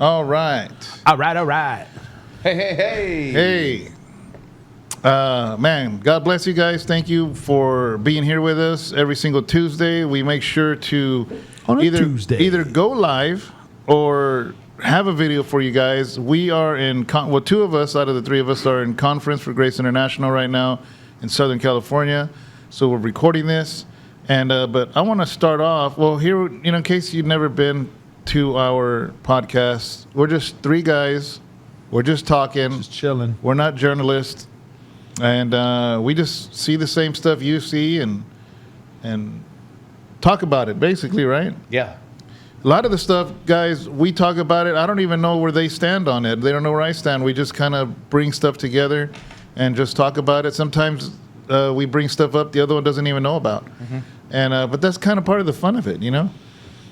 All right. All right. Hey. Man, God bless you guys. Thank you for being here with us every single Tuesday. We make sure to either go live or have a video for you guys. We are in, two of us out of the three of us are in conference for Grace International right now in Southern California. So we're recording this. And but I want to start off, here, in case you've never been to our podcast, we're just three guys. We're just talking. Just chilling. We're not journalists. And we just see the same stuff you see and talk about it, basically, right? Yeah. A lot of the stuff, guys, we talk about it. I don't even know where they stand on it. They don't know where I stand. We just kind of bring stuff together and just talk about it. Sometimes we bring stuff up the other one doesn't even know about. Mm-hmm. And but that's kind of part of the fun of it,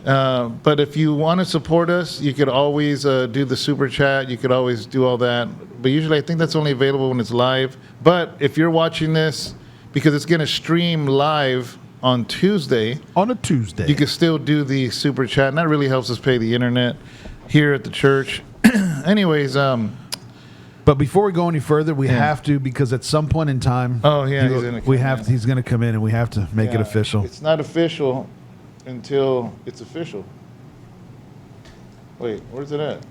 But if you want to support us, you could always do the super chat. You could always do all that. But usually I think that's only available when it's live. But if you're watching this, because it's going to stream live on Tuesday. On a Tuesday. You can still do the super chat. And that really helps us pay the internet here at the church. Anyways. But before we go any further, we have to, because at some point in time. Oh, yeah. He's going to come in and we have to make it official. It's not official until it's official. Wait, where's it at?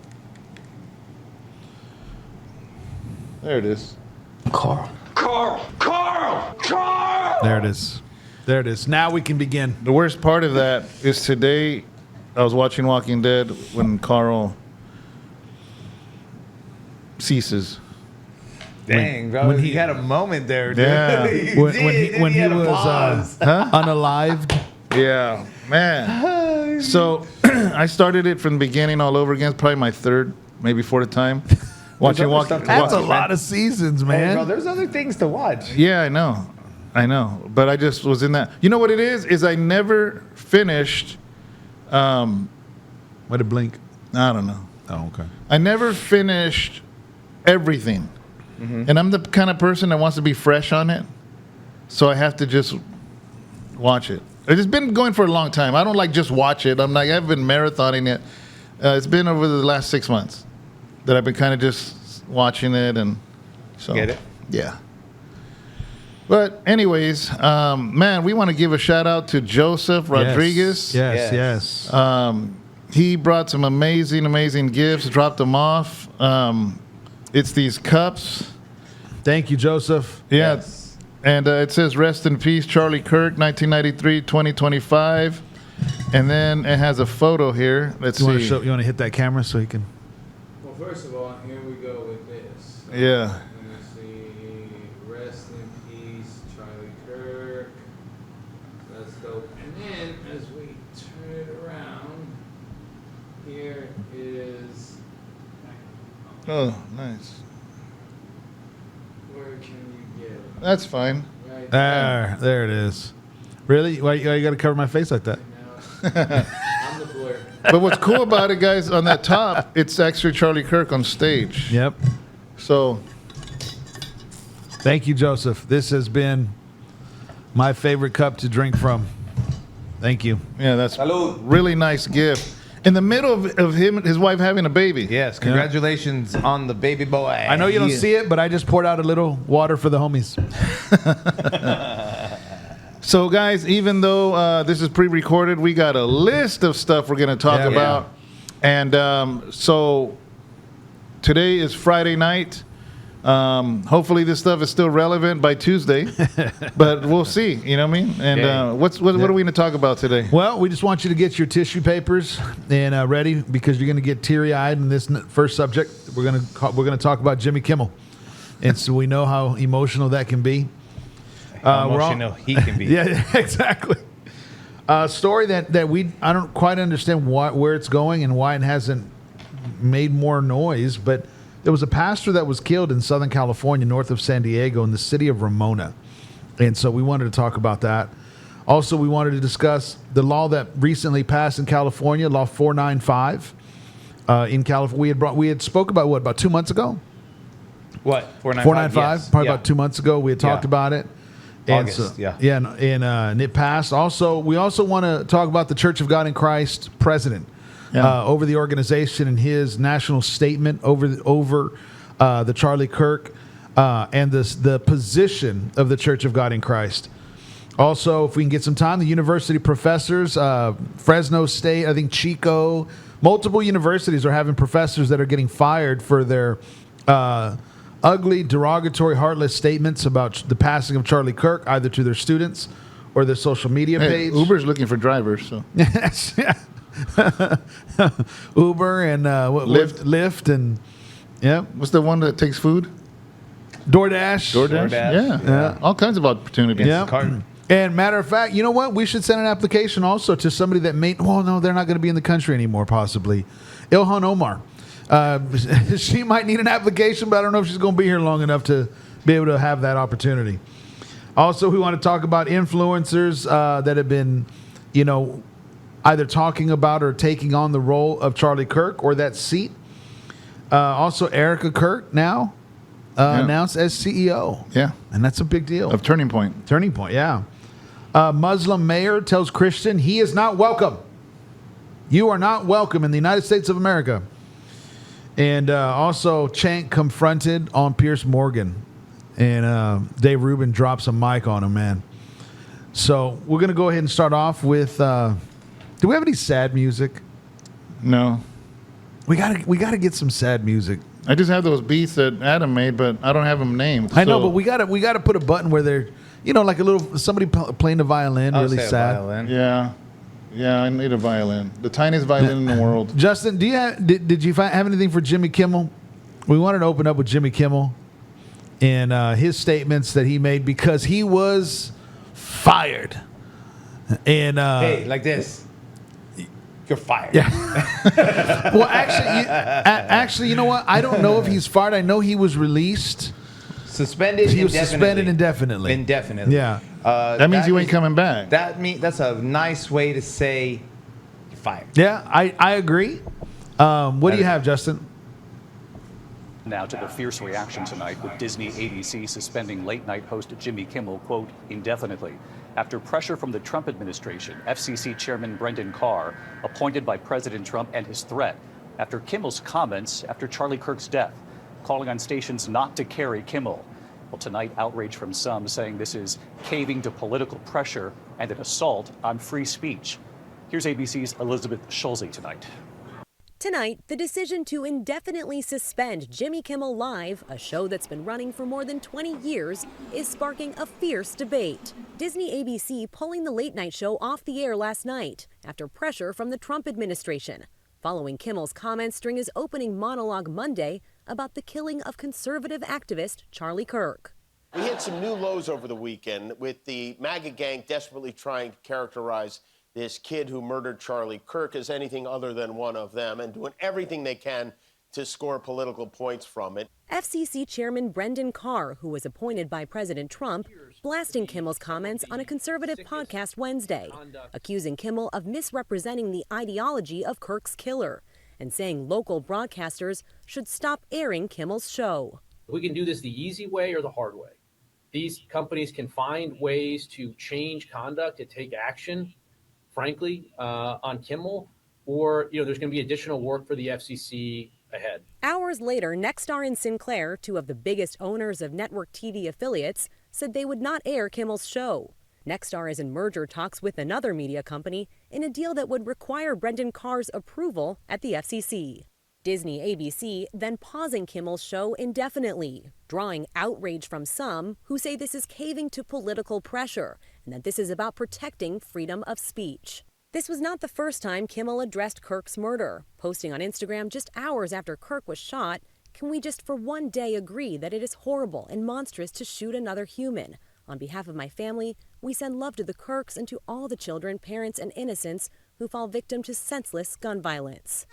There it is. Carl. There it is. Now we can begin. The worst part of that is today I was watching Walking Dead when Carl ceases. Dang, bro. When he had a moment there, dude. Yeah. when he was unalived. Yeah, man. So I started it from the beginning all over again. It's probably my third, maybe fourth time. Watching Walking. That's a lot of seasons, man. Hey, bro, there's other things to watch. Yeah, I know. But I just was in that. You know what it is I never finished. What did blink? I don't know. Oh, okay. I never finished everything. Mm-hmm. And I'm the kind of person that wants to be fresh on it. So I have to just watch it. It's been going for a long time. I don't like just watch it. I've been marathoning it. It's been over the last 6 months that I've been kind of just watching it, and so get it. Yeah. But anyways, man, we want to give a shout out to Joseph Rodriguez. Yes. He brought some amazing gifts. Dropped them off. It's these cups. Thank you, Joseph. Yeah. Yes. And it says, rest in peace, Charlie Kirk, 1993-2025. And then it has a photo here. Let's see. You want to hit that camera so you can... Well, first of all, here we go with this. Yeah. Let me see. Rest in peace, Charlie Kirk. Let's go. And then, as we turn it around, here is... Oh, nice. Where can you get it? That's fine. Right There it is. Really? Why you got to cover my face like that? I'm the blur. But what's cool about it, guys, on that top, it's actually Charlie Kirk on stage. Yep. So. Thank you, Joseph. This has been my favorite cup to drink from. Thank you. Yeah, that's Salud. Really nice gift. In the middle of him and his wife having a baby. Yes, congratulations on the baby boy. I know you don't see it, but I just poured out a little water for the homies. So, guys, even though this is pre-recorded, we got a list of stuff we're going to talk about. And so today is Friday night. Hopefully this stuff is still relevant by Tuesday, but we'll see. You know what I mean? And what are we going to talk about today? Well, we just want you to get your tissue papers and ready, because you're going to get teary-eyed in this first subject. We're going to talk about Jimmy Kimmel, and so we know how emotional that can be. Emotional he can be. Yeah, exactly. A story that I don't quite understand where it's going and why it hasn't made more noise, but there was a pastor that was killed in Southern California, north of San Diego, in the city of Ramona. And so we wanted to talk about that. Also, we wanted to discuss the law that recently passed in California, Law 495. In California, we had spoke about about 2 months ago? What? 495? Yes. Probably about 2 months ago. We had talked about it. August, and it passed. Also, we also want to talk about the Church of God in Christ president. over the organization and his national statement over the Charlie Kirk and the position of the Church of God in Christ. Also, if we can get some time, the university professors, Fresno State, I think Chico, multiple universities are having professors that are getting fired for their ugly, derogatory, heartless statements about the passing of Charlie Kirk, either to their students or their social media page. Uber's looking for drivers, so Uber and Lyft and what's the one that takes food? DoorDash. Yeah. All kinds of opportunities. Yeah. And matter of fact, you know what? We should send an application also to somebody that may. Well, no, they're not going to be in the country anymore. Possibly, Ilhan Omar. She might need an application, but I don't know if she's going to be here long enough to be able to have that opportunity. Also, we want to talk about influencers that have been, either talking about or taking on the role of Charlie Kirk or that seat. Also, Erica Kirk now announced as CEO. Yeah. And that's a big deal. Of Turning Point. Turning Point, yeah. Muslim mayor tells Christian he is not welcome. You are not welcome in the United States of America. And also, Chank confronted on Pierce Morgan. And Dave Rubin drops a mic on him, man. So we're going to go ahead and start off with, do we have any sad music? No. We gotta get some sad music. I just have those beats that Adam made, but I don't have them named. I know, but we gotta put a button where they're, like a little somebody playing the violin, really sad. Violin. Yeah, I need a violin. The tiniest violin in the world. Justin, did you have anything for Jimmy Kimmel? We wanted to open up with Jimmy Kimmel and his statements that he made because he was fired. And hey, like this. You're fired. Yeah. Well, actually, you know what? I don't know if he's fired. I know he was released. Suspended. He was suspended indefinitely. Indefinitely. Yeah. That means you ain't coming back. That's a nice way to say you're fired. Yeah, I agree. What do you have, Justin? Now to the fierce reaction tonight with Disney ABC suspending late-night host Jimmy Kimmel, quote, indefinitely. After pressure from the Trump administration, FCC Chairman Brendan Carr appointed by President Trump and his threat after Kimmel's comments after Charlie Kirk's death, calling on stations not to carry Kimmel. Well, tonight, outrage from some saying this is caving to political pressure and an assault on free speech. Here's ABC's Elizabeth Schulze tonight. Tonight, the decision to indefinitely suspend Jimmy Kimmel Live, a show that's been running for more than 20 years, is sparking a fierce debate. Disney ABC pulling the late-night show off the air last night after pressure from the Trump administration, following Kimmel's comments during his opening monologue Monday about the killing of conservative activist Charlie Kirk. We hit some new lows over the weekend with the MAGA gang desperately trying to characterize this kid who murdered Charlie Kirk as anything other than one of them and doing everything they can to score political points from it. FCC Chairman Brendan Carr, who was appointed by President Trump, blasting Kimmel's comments on a conservative podcast Wednesday, accusing Kimmel of misrepresenting the ideology of Kirk's killer and saying local broadcasters should stop airing Kimmel's show. We can do this the easy way or the hard way. These companies can find ways to change conduct, to take action, frankly, on Kimmel, or there's going to be additional work for the FCC ahead. Hours later, Nexstar and Sinclair, two of the biggest owners of network TV affiliates, said they would not air Kimmel's show. Nexstar is in merger talks with another media company in a deal that would require Brendan Carr's approval at the FCC. Disney ABC then pausing Kimmel's show indefinitely, drawing outrage from some who say this is caving to political pressure and that this is about protecting freedom of speech. This was not the first time Kimmel addressed Kirk's murder, posting on Instagram just hours after Kirk was shot, "Can we just for one day agree that it is horrible and monstrous to shoot another human? On behalf of my family, we send love to the Kirks and to all the children, parents, and innocents who fall victim to senseless gun violence."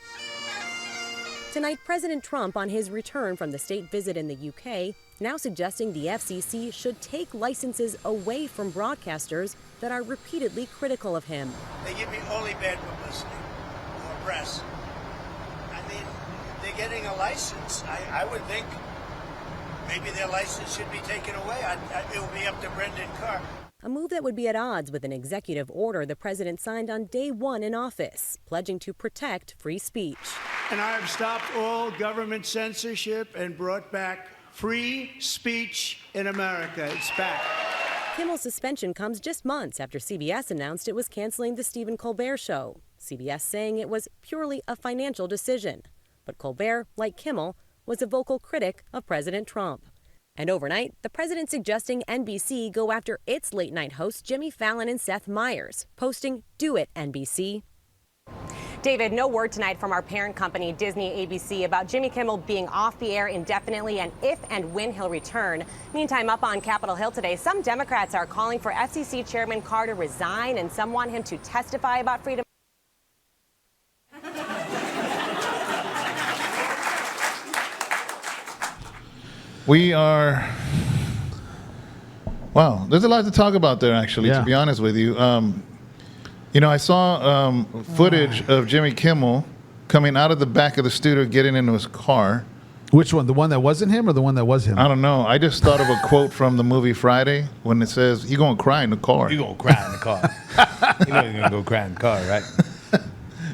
Tonight, President Trump, on his return from the state visit in the UK, now suggesting the FCC should take licenses away from broadcasters that are repeatedly critical of him. They give me only bad publicity or press. I mean, they're getting a license. I would think maybe their license should be taken away. It will be up to Brendan Carr. a move that would be at odds with an executive order the president signed on day one in office, pledging to protect free speech. And I have stopped all government censorship and brought back free speech in America. It's back. Kimmel's suspension comes just months after CBS announced it was canceling the Stephen Colbert Show, CBS saying it was purely a financial decision. But Colbert, like Kimmel, was a vocal critic of President Trump. And overnight, the president suggesting NBC go after its late-night hosts Jimmy Fallon and Seth Meyers, posting, "Do it, NBC." David, no word tonight from our parent company, Disney ABC, about Jimmy Kimmel being off the air indefinitely and if and when he'll return. Meantime, up on Capitol Hill today, some Democrats are calling for FCC Chairman Carr to resign, and some want him to testify about freedom. We are, wow, there's a lot to talk about there, actually, to be honest with you. I saw footage of Jimmy Kimmel coming out of the back of the studio, getting into his car. Which one? The one that wasn't him or the one that was him? I don't know. I just thought of a quote from the movie Friday when it says, "You're going to cry in the car." You're going to cry in the car. You know you're going to go cry in the car, right?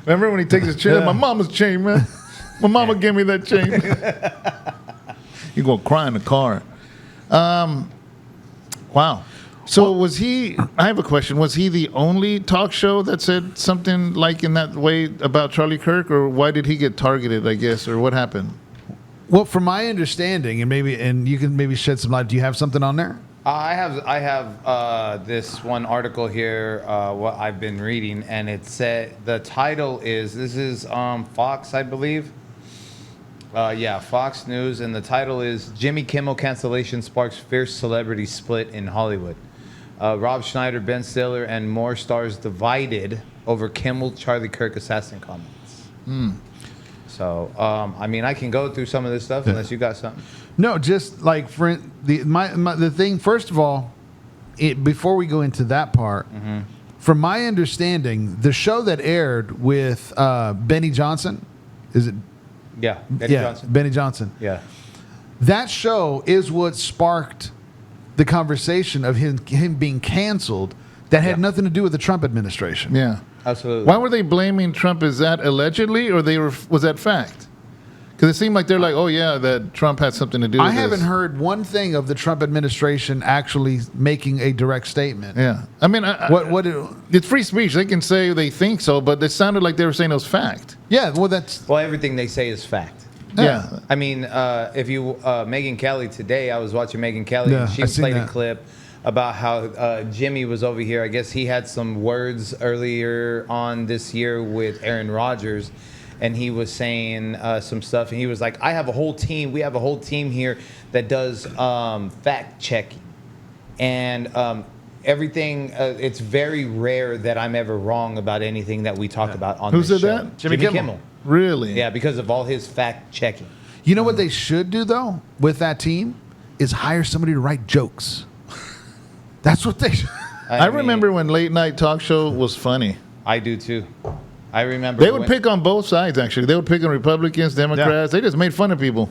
Remember when he takes his chain? My mama's chain, man. My mama gave me that chain. You're going to cry in the car. Wow. So was he, I have a question, was he the only talk show that said something like in that way about Charlie Kirk, or why did he get targeted, I guess, or what happened? Well, from my understanding, and you can maybe shed some light, do you have something on there? I have this one article here, what I've been reading, and it said, the title is, this is Fox, I believe. Fox News, and the title is Jimmy Kimmel Cancellation Sparks Fierce Celebrity Split in Hollywood. Rob Schneider, Ben Stiller, and more stars divided over Kimmel Charlie Kirk assassin comments. So, I can go through some of this stuff unless you got something. No, just like the thing. First of all, before we go into that part, from my understanding, the show that aired with Benny Johnson, is it? Yeah, Benny Johnson. Yeah, that show is what sparked the conversation of him being canceled. That had nothing to do with the Trump administration. Yeah, absolutely. Why were they blaming Trump? Is that allegedly, or was that fact? Because it seemed like they're like, oh yeah, that Trump had something to do with I this. haven't heard one thing of the Trump administration actually making a direct statement. Yeah, I mean, it's free speech. They can say they think so, but it sounded like they were saying it was fact. Yeah, well, everything they say is fact. Yeah. I mean, if you Megyn Kelly today, I was watching Megyn Kelly, and she played a clip about how Jimmy was over here. I guess he had some words earlier on this year with Aaron Rodgers, and he was saying some stuff, and he was like, I have a whole team. We have a whole team here that does fact checking. And everything, it's very rare that I'm ever wrong about anything that we talk about on this show. Who said that? Jimmy Kimmel. Really? Yeah, because of all his fact checking. You know what they should do, though, with that team? Is hire somebody to write jokes. That's what they should. I remember when late night talk show was funny. I do, too. I remember they would pick on both sides, actually. They would pick on Republicans, Democrats. Yeah. They just made fun of people.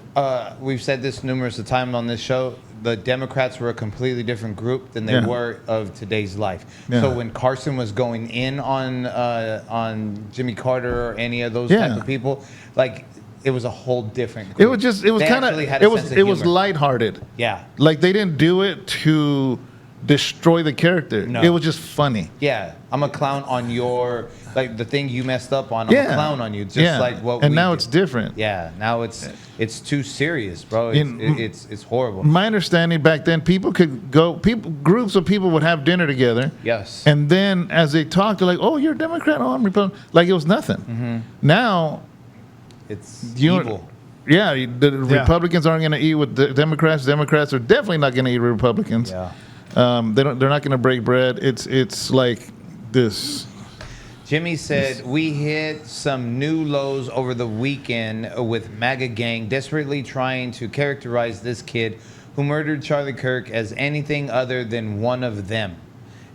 We've said this numerous of times on this show. The Democrats were a completely different group than they were of today's life. Yeah. So when Carson was going in on Jimmy Carter or any of those type of people, like, it was a whole different group. It was lighthearted. Yeah. Like, they didn't do it to destroy the character. No. It was just funny. Yeah. I'm a clown on your, like, the thing you messed up on. I'm a clown on you. Just like what and now it's different. Yeah. Now it's too serious, bro. It's horrible. My understanding back then, people could go, groups of people would have dinner together. Yes. And then as they talk, they're like, oh, you're a Democrat, oh, I'm Republican. Like, it was nothing. Mm-hmm. Now, it's evil. Yeah. The Republicans aren't going to eat with the Democrats. Democrats are definitely not going to eat with Republicans. Yeah. They're not going to break bread. It's like this. Jimmy said, we hit some new lows over the weekend with MAGA gang desperately trying to characterize this kid who murdered Charlie Kirk as anything other than one of them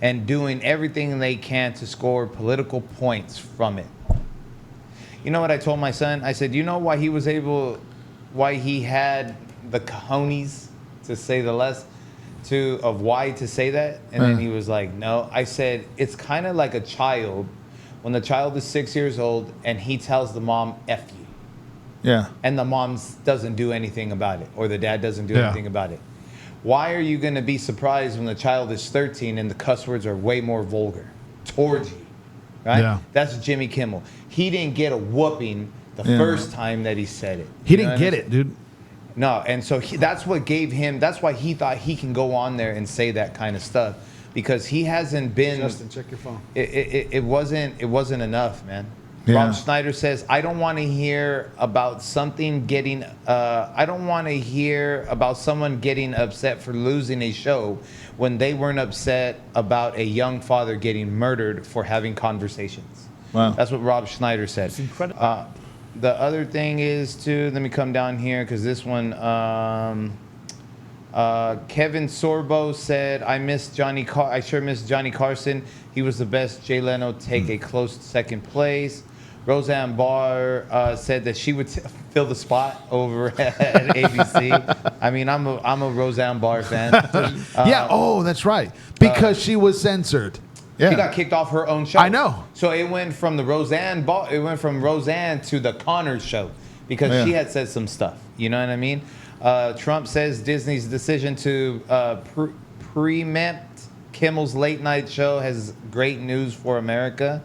and doing everything they can to score political points from it. You know what I told my son? I said, you know why he had the cojones, to say the less, of why to say that, and then he was like, no. I said, it's kind of like a child when the child is 6 years old and he tells the mom, F you. Yeah. And the mom doesn't do anything about it, or the dad doesn't do anything about it. Why are you going to be surprised when the child is 13 and the cuss words are way more vulgar towards you? Right? Yeah. That's Jimmy Kimmel. He didn't get a whooping the first time that he said it. He didn't get it, dude. No, and so that's what gave him, that's why he thought he can go on there and say that kind of stuff, because he hasn't been. Justin, check your phone. It wasn't enough, man. Yeah. Rob Schneider says, I don't want to hear about something getting, I don't want to hear about someone getting upset for losing a show when they weren't upset about a young father getting murdered for having conversations. Wow. That's what Rob Schneider said. It's incredible. The other thing is, too, let me come down here, because this one, Kevin Sorbo said, I sure miss Johnny Carson. He was the best. Jay Leno take a close second place. Roseanne Barr said that she would fill the spot over at ABC. I mean, I'm a Roseanne Barr fan. That's right. Because she was censored. Yeah. She got kicked off her own show. I know. So it went from Roseanne to the Connors show because she had said some stuff. You know what I mean? Trump says Disney's decision to preempt Kimmel's late night show has great news for America.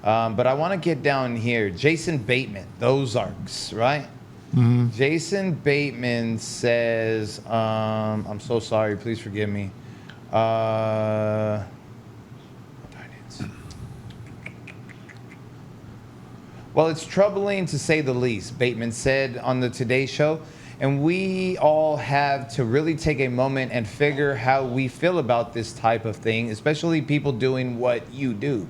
But I want to get down here. Jason Bateman, the Ozarks, right? Mm-hmm. Jason Bateman says, I'm so sorry. Please forgive me. Well, it's troubling to say the least, Bateman said on the Today Show, and we all have to really take a moment and figure how we feel about this type of thing, especially people doing what you do.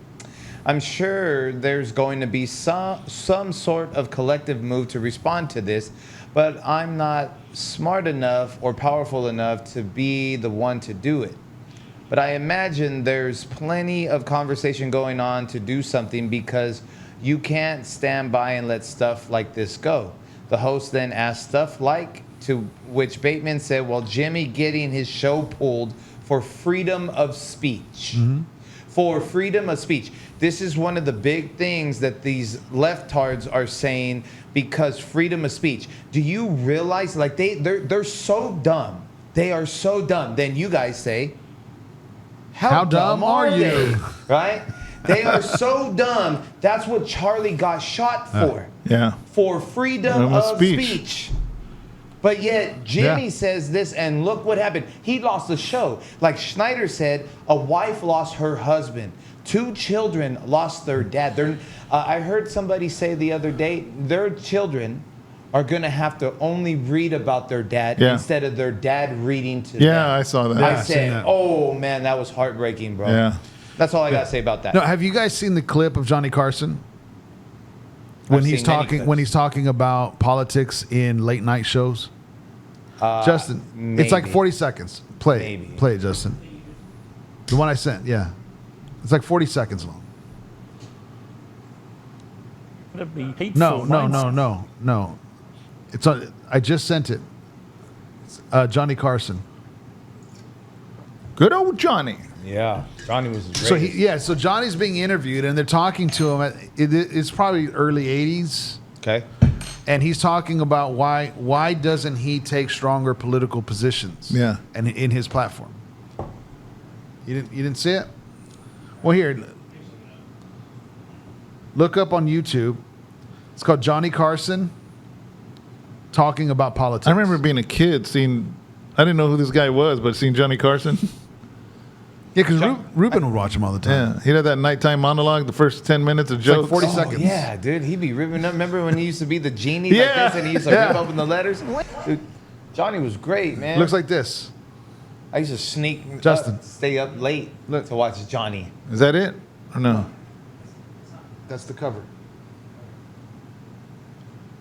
I'm sure there's going to be some sort of collective move to respond to this, but I'm not smart enough or powerful enough to be the one to do it. But I imagine there's plenty of conversation going on to do something because you can't stand by and let stuff like this go. The host then asked stuff like, to which Bateman said, well, Jimmy getting his show pulled for freedom of speech. Mm-hmm. For freedom of speech. This is one of the big things that these leftards are saying because freedom of speech. Do you realize, like, they're so dumb. They are so dumb. Then you guys say, how dumb are you? Right? They are so dumb. That's what Charlie got shot for. For freedom of speech. But yet Jimmy says this, and look what happened. He lost the show. Like Schneider said, a wife lost her husband. 2 children lost their dad. I heard somebody say the other day, their children are going to have to only read about their dad instead of their dad reading to them. Yeah, I saw that. I said, oh, man, that was heartbreaking, bro. Yeah. That's all I got to say about that. No, have you guys seen the clip of Johnny Carson? When he's talking about politics in late night shows? Justin, maybe. It's like 40 seconds. Play it, Justin. The one I sent, yeah. It's like 40 seconds long. No. It's on. I just sent it. It's, Johnny Carson. Good old Johnny. Yeah, Johnny was great. So Johnny's being interviewed, and they're talking to him. It's probably early 80s. Okay. And he's talking about why doesn't he take stronger political positions? Yeah. And in his platform. You didn't see it? Well, here. Look up on YouTube. It's called Johnny Carson talking about politics. I remember being a kid I didn't know who this guy was, but seeing Johnny Carson. Yeah, because Ruben would watch him all the time. Yeah, he had that nighttime monologue, the first 10 minutes of jokes. Like 40 seconds. Yeah, dude, he'd be ripping up. Remember when he used to be the genie like this and he used to rip open the letters? Dude, Johnny was great, man. Looks like this. I used to sneak stay up late to watch Johnny. Is that it? Or no? That's the cover.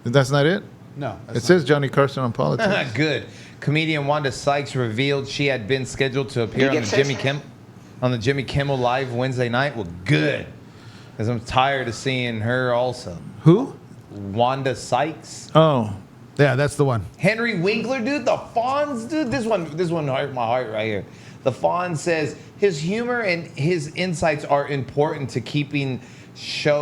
That's not it? No. It says Johnny Carson on politics. Good. Comedian Wanda Sykes revealed she had been scheduled to appear on the Jimmy Kimmel Live Wednesday night. Well, good. Because I'm tired of seeing her also. Who? Wanda Sykes. Oh. Yeah, that's the one. Henry Winkler, dude. The Fonz, dude. This one hurt my heart right here. The Fonz says his humor and his insights are important to keep showing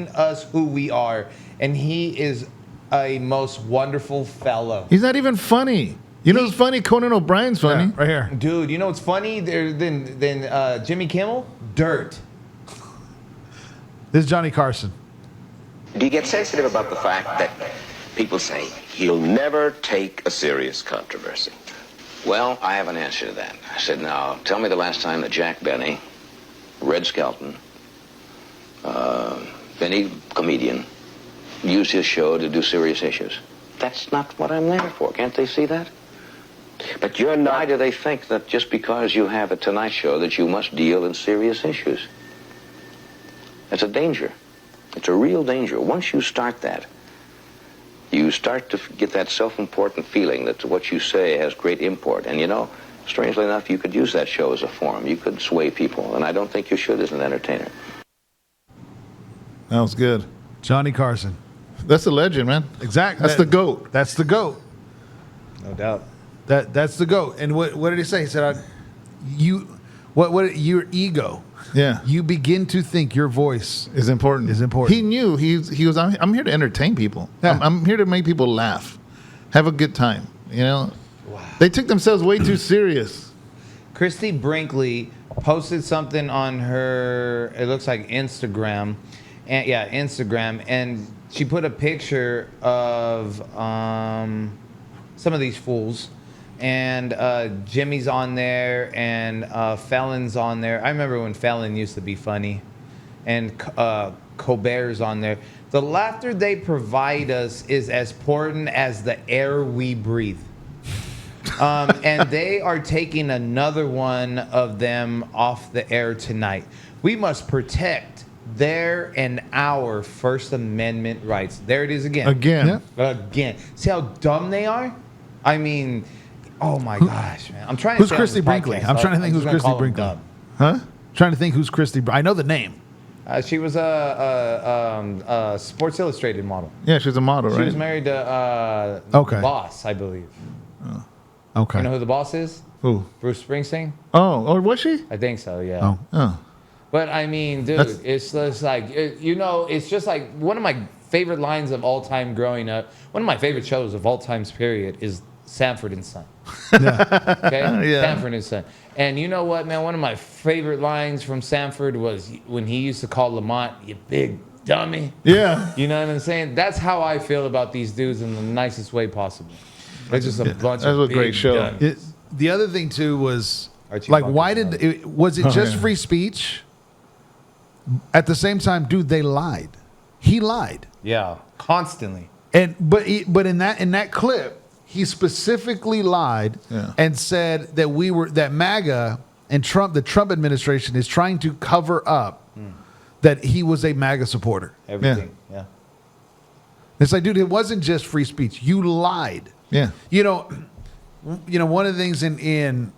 us who we are, and he is a most wonderful fellow. He's not even funny. You know what's funny? Conan O'Brien's funny. Yeah, right here. Dude, you know what's funny than Jimmy Kimmel? Dirt. This is Johnny Carson. Do you get sensitive about the fact that people say, he'll never take a serious controversy? Well, I have an answer to that. I said, now, tell me the last time that Jack Benny, Red Skelton, any comedian, used his show to do serious issues. That's not what I'm there for. Can't they see that? But you're not. Why do they think that just because you have a Tonight Show that you must deal in serious issues? It's a danger. It's a real danger. Once you start that, you start to get that self-important feeling that what you say has great import. And you know, strangely enough, you could use that show as a forum. You could sway people, and I don't think you should as an entertainer. That was good. Johnny Carson. That's a legend, man. Exactly. That's the GOAT. That's the GOAT. No doubt. That's the GOAT. And what did he say? He said, your ego. Yeah. You begin to think your voice is important. He knew he was. I'm here to entertain people. Yeah. I'm here to make people laugh, have a good time. You know, They took themselves way too serious. Christy Brinkley posted something on her. It looks like Instagram, Instagram, and she put a picture of some of these fools. And Jimmy's on there, and Felon's on there. I remember when Felon used to be funny, and Colbert's on there. The laughter they provide us is as important as the air we breathe. And they are taking another one of them off the air tonight. We must protect their and our First Amendment rights. There it is again. Again. See how dumb they are? I mean... Oh my gosh, man! I'm trying to. Who's Christy Brinkley? I'm trying to think who's Christy Brinkley. Huh? Trying to think who's Christy. I know the name. She was a Sports Illustrated model. Yeah, she's a model, right? She was married to Okay. Boss, I believe. Okay. You know who the Boss is? Who? Bruce Springsteen. Oh, or was she? I think so. Yeah. Oh. But I mean, dude, it's just like it's just like one of my favorite lines of all time growing up. One of my favorite shows of all times, period, is Sanford and Son. Yeah. Okay? Yeah. Sanford and Son. And you know what, man? One of my favorite lines from Sanford was when he used to call Lamont, "You big dummy." Yeah. You know what I'm saying? That's how I feel about these dudes in the nicest way possible. They're just a bunch That of was a big great show. dummies. The other thing too was Archie like, Bunker why Bunker. did it? Was it just free speech? At the same time, dude, they lied. He lied. Yeah, constantly. But in that clip, he specifically lied and said that MAGA and the Trump administration is trying to cover up that he was a MAGA supporter. Everything. Yeah. It's like, dude, it wasn't just free speech. You lied. Yeah. You know, one of the things in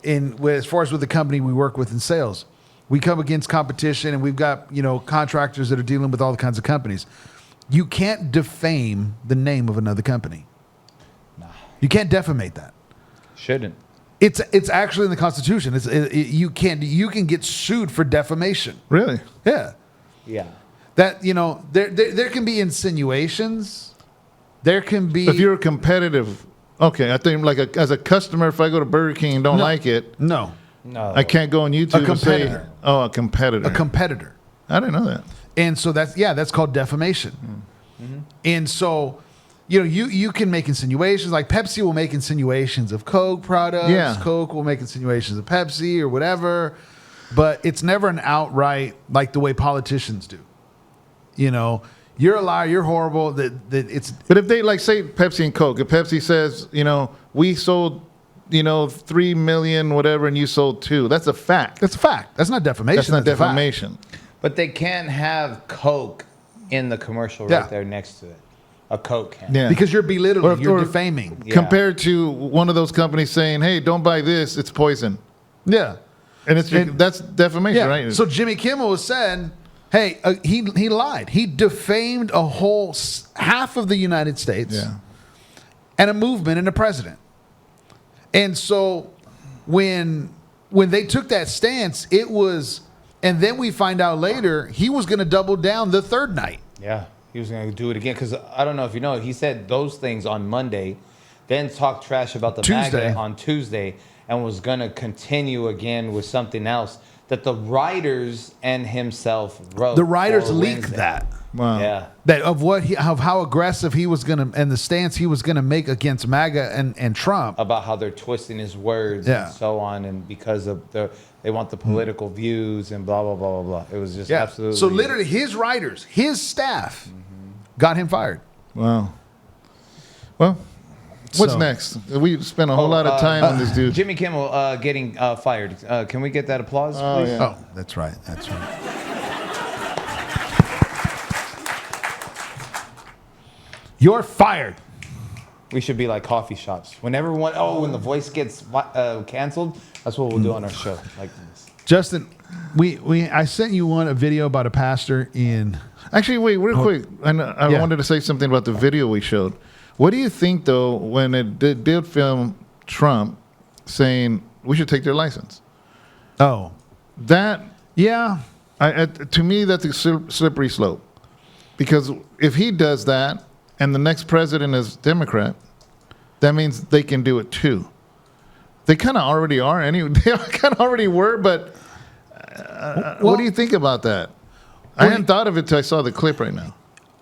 as far as with the company we work with in sales, we come against competition, and we've got contractors that are dealing with all kinds of companies. You can't defame the name of another company. You can't defamate that. Shouldn't. It's actually in the Constitution. You can get sued for defamation. Really? Yeah. Yeah. That there can be insinuations. There can be. If you're competitive, okay. I think as a customer, if I go to Burger King and don't like it, no, I can't go on YouTube and say, "Oh, a competitor." A competitor. I didn't know that. And so that's called defamation. Mm-hmm. And so. You can make insinuations, like Pepsi will make insinuations of Coke products. Yeah. Coke will make insinuations of Pepsi or whatever, but it's never an outright like the way politicians do. You're a liar, you're horrible. But if they say Pepsi and Coke, if Pepsi says, we sold, 3 million whatever, and you sold 2, that's a fact. That's a fact. That's not defamation. That's not defamation. But they can't have Coke in the commercial right there next to it. A Coke can. Yeah. Because you're belittling, you're defaming. Yeah. Compared to one of those companies saying, "Hey, don't buy this; it's poison." Yeah, and that's defamation, right? So Jimmy Kimmel was saying, Hey, he lied. He defamed a whole half of the United States and a movement and a president. And so when they took that stance, it was, and then we find out later he was going to double down the third night. Yeah, he was going to do it again because I don't know if you know, he said those things on Monday, then talked trash about the MAGA on Tuesday, and was going to continue again with something else that the writers and himself wrote. The writers leaked that. Wow. Yeah. That of how aggressive he was going to, and the stance he was going to make against MAGA and Trump. About how they're twisting his words and so on, and because of they want the political views and blah, blah, blah, blah, blah. It was just absolutely. So literally his writers, his staff got him fired. Wow. Well, what's next? We spent a whole lot of time on this dude. Jimmy Kimmel getting fired. Can we get that applause, please? Yeah. Oh, that's right. That's right. You're fired. We should be like coffee shops. Whenever when the voice gets canceled, that's what we'll do on our show. Like this. Justin, I sent you a video about a pastor in. Actually, wait, real quick. I wanted to say something about the video we showed. What do you think, though, when it did film Trump saying we should take their license? Oh, that to me that's a slippery slope, because if he does that and the next president is Democrat, that means they can do it too. They kind of already are. They kind of already were, but what do you think about that? I hadn't thought of it till I saw the clip right now.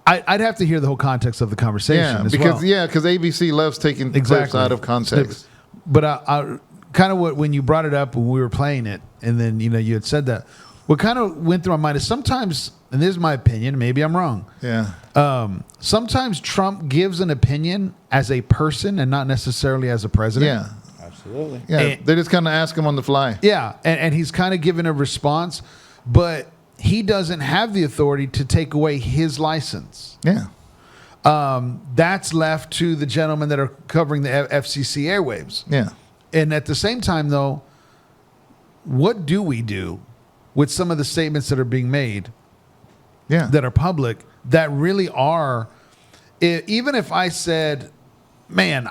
I'd have to hear the whole context of the conversation because ABC loves taking clips out of context. But I kind of when you brought it up when we were playing it, and then you had said that, what kind of went through my mind is sometimes, and this is my opinion, maybe I'm wrong. Yeah. Sometimes Trump gives an opinion as a person and not necessarily as a president. Yeah. Absolutely. Yeah. They just kind of ask him on the fly. Yeah, and he's kind of giving a response, but he doesn't have the authority to take away his license. Yeah. That's left to the gentlemen that are covering the FCC airwaves. Yeah. And at the same time, though, what do we do with some of the statements that are being made that are public, that really are, even if I said, man,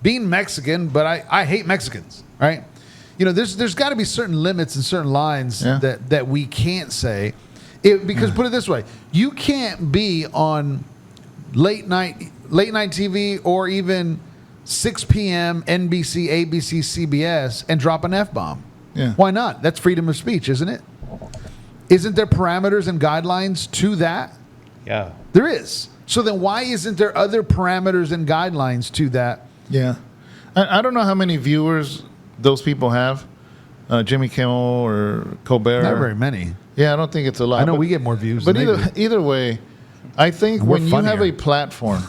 being Mexican, but I hate Mexicans, right? There's got to be certain limits and certain lines that we can't say. Because put it this way, you can't be on late night TV or even 6 p.m. NBC, ABC, CBS and drop an F-bomb. Yeah. Why not? That's freedom of speech, isn't it? Isn't there parameters and guidelines to that? Yeah. There is. So then why isn't there other parameters and guidelines to that? Yeah. I don't know how many viewers those people have, Jimmy Kimmel or Colbert. Not very many. Yeah, I don't think it's a lot. I know we get more views. But either way, I think when you have a platform,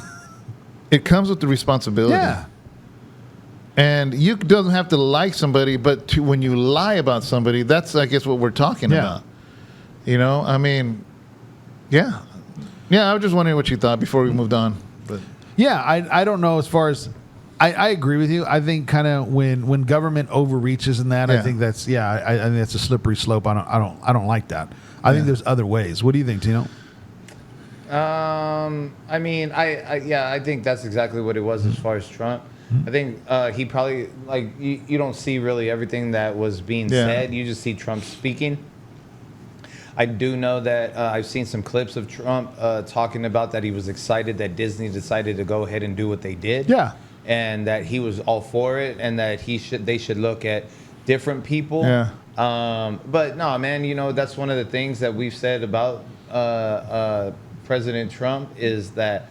it comes with the responsibility. Yeah. And you doesn't have to like somebody, but when you lie about somebody, that's, I guess, what we're talking about. I mean, yeah. Yeah, I was just wondering what you thought before we moved on. But yeah, I don't know as far as I agree with you. I think kind of when government overreaches in that, I think that's I think that's a slippery slope. I don't like that. I think there's other ways. What do you think, Tino? I mean, I think that's exactly what it was as far as Trump. I think he probably, you don't see really everything that was being said. You just see Trump speaking. I do know that I've seen some clips of Trump talking about that he was excited that Disney decided to go ahead and do what they did. Yeah. And that he was all for it, and that they should look at different people. Yeah. But no, man, that's one of the things that we've said about President Trump is that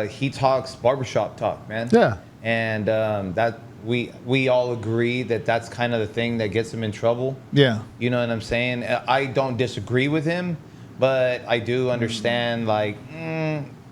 he talks barbershop talk, man. Yeah. And that we all agree that that's kind of the thing that gets him in trouble. Yeah. You know what I'm saying? I don't disagree with him, but I do understand,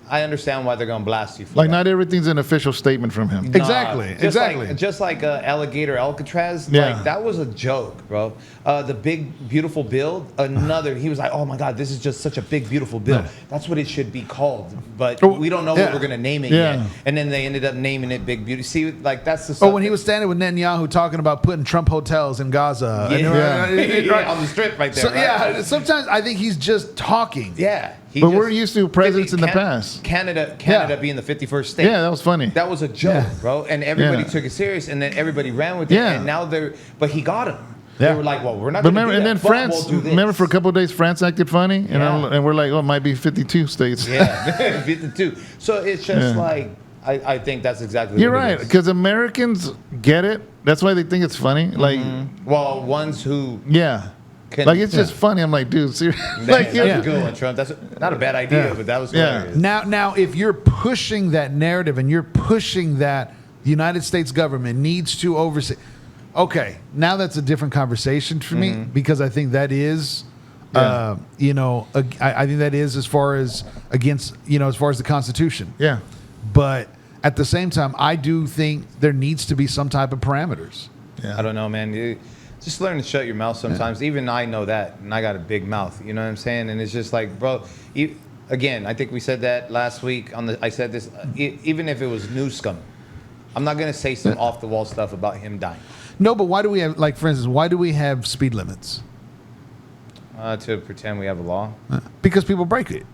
I understand why they're gonna blast you. For Like that. not everything's an official statement from him. Exactly. Just Exactly. Just like Alligator Alcatraz. Yeah. Like that was a joke, bro. The big beautiful build. Another. He was like, oh my god, this is just such a big beautiful build. Yeah. That's what it should be called. But Oh, we don't know yeah. what we're gonna name it Yeah. yet. And then they ended up naming it Big Beauty. See, like that's the. Oh, stuff when he that- was standing with Netanyahu talking about putting Trump hotels in Gaza. Yeah, And, yeah, on the strip right there. So, right? yeah, sometimes I think he's just talking. Yeah. He But just- we're used to presidents in the past. Canada Yeah. being the 51st state. Yeah, that was funny. That was a joke, Yeah. bro. And everybody Yeah. took it serious, and then everybody ran with it. Yeah. And now but he got him. Yeah. They were like, well, we're not But going to remember, do and that, then but France. we'll do this. Remember, for a couple of days, France acted funny, and Yeah. and we're like, oh, it might be 52 states. Yeah, 52. So it's just Yeah. like, I think that's exactly You're what it right, is. because Americans get it. That's why they think it's funny. Like, Well, ones who... yeah, Can- like it's just Yeah. funny. I'm like, dude, seriously. Like, Like, that's yeah. a good one, Trump. That's not a bad idea, Yeah. but that was Yeah. hilarious. Now, if you're pushing that narrative and you're pushing that the United States government needs to oversee, okay, now that's a different conversation for me because I think that is, I think that is as far as against, as far as the Constitution. Yeah. But at the same time, I do think there needs to be some type of parameters. I don't know, man. Just learn to shut your mouth sometimes. Even I know that, and I got a big mouth. You know what I'm saying? And it's just like, bro. Again, I think we said that last week. I said this. Even if it was news scum, I'm not gonna say some off the wall stuff about him dying. No, but why do we have, like, for instance, why do we have speed limits? To pretend we have a law. Because people break it,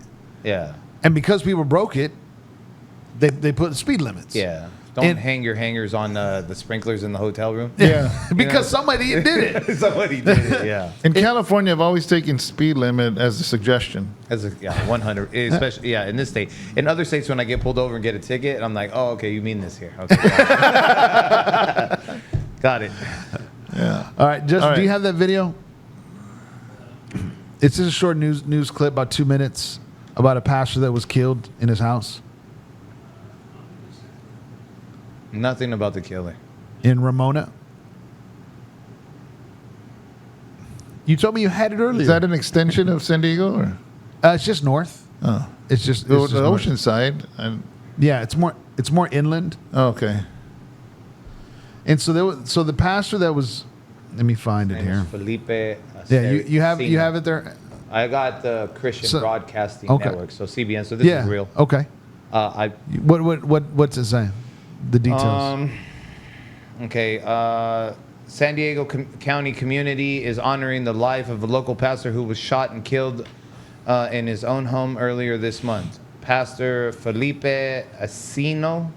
Yeah. and because people broke it, they put speed limits. Yeah. Don't And- hang your hangers on the sprinklers in the hotel room. Yeah. because somebody did it. Somebody did it. Yeah. In California, I've always taken speed limit as a suggestion. 100. Especially in this state. In other states, when I get pulled over and get a ticket, I'm like, oh, okay, you mean this here? Okay. Got it. Yeah. All right, Justin, All right. do you have that video? It's just a short news clip, about 2 minutes, about a pastor that was killed in his house Nothing about the killer. in Ramona. You told me you had it earlier. Is that an extension of San Diego? Or? It's just north. Oh. It's just The north. ocean side. And, Yeah, it's more inland. oh, okay. And so the pastor that was, let me find it Name is here. Felipe. Yeah, you have it there. I got the Christian So- Broadcasting okay. Network, so CBN. So this Yeah. is real. Okay. What's it say? The details. Okay. San Diego County community is honoring the life of a local pastor who was shot and killed in his own home earlier this month. Pastor Felipe Asino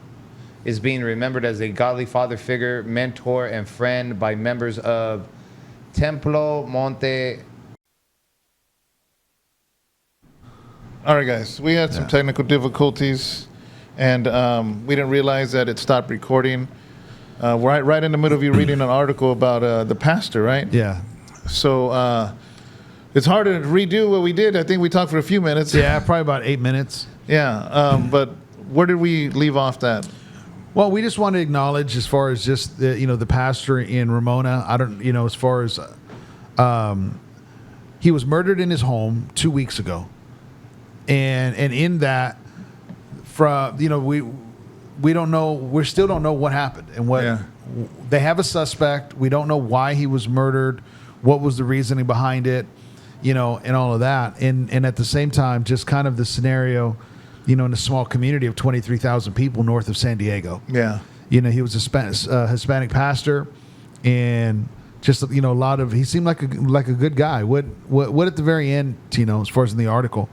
is being remembered as a godly father figure, mentor, and friend by members of Templo Monte. All right, guys. We had some technical difficulties, and we didn't realize that it stopped recording. Right in the middle of you reading an article about the pastor, right? Yeah. So it's hard to redo what we did. I think we talked for a few minutes. Yeah, probably about 8 minutes. Yeah. But where did we leave off that? Well, we just want to acknowledge, as far as just the pastor in Ramona. I don't, as far as he was murdered in his home 2 weeks ago, and in that, we don't know. We still don't know what happened and what they have a suspect. We don't know why he was murdered, what was the reasoning behind it, and all of that. And at the same time, just kind of the scenario. In a small community of 23,000 people north of San Diego. Yeah. He was a Hispanic pastor, and just a lot of. He seemed like a good guy. What at the very end, Tino, as far as in the article?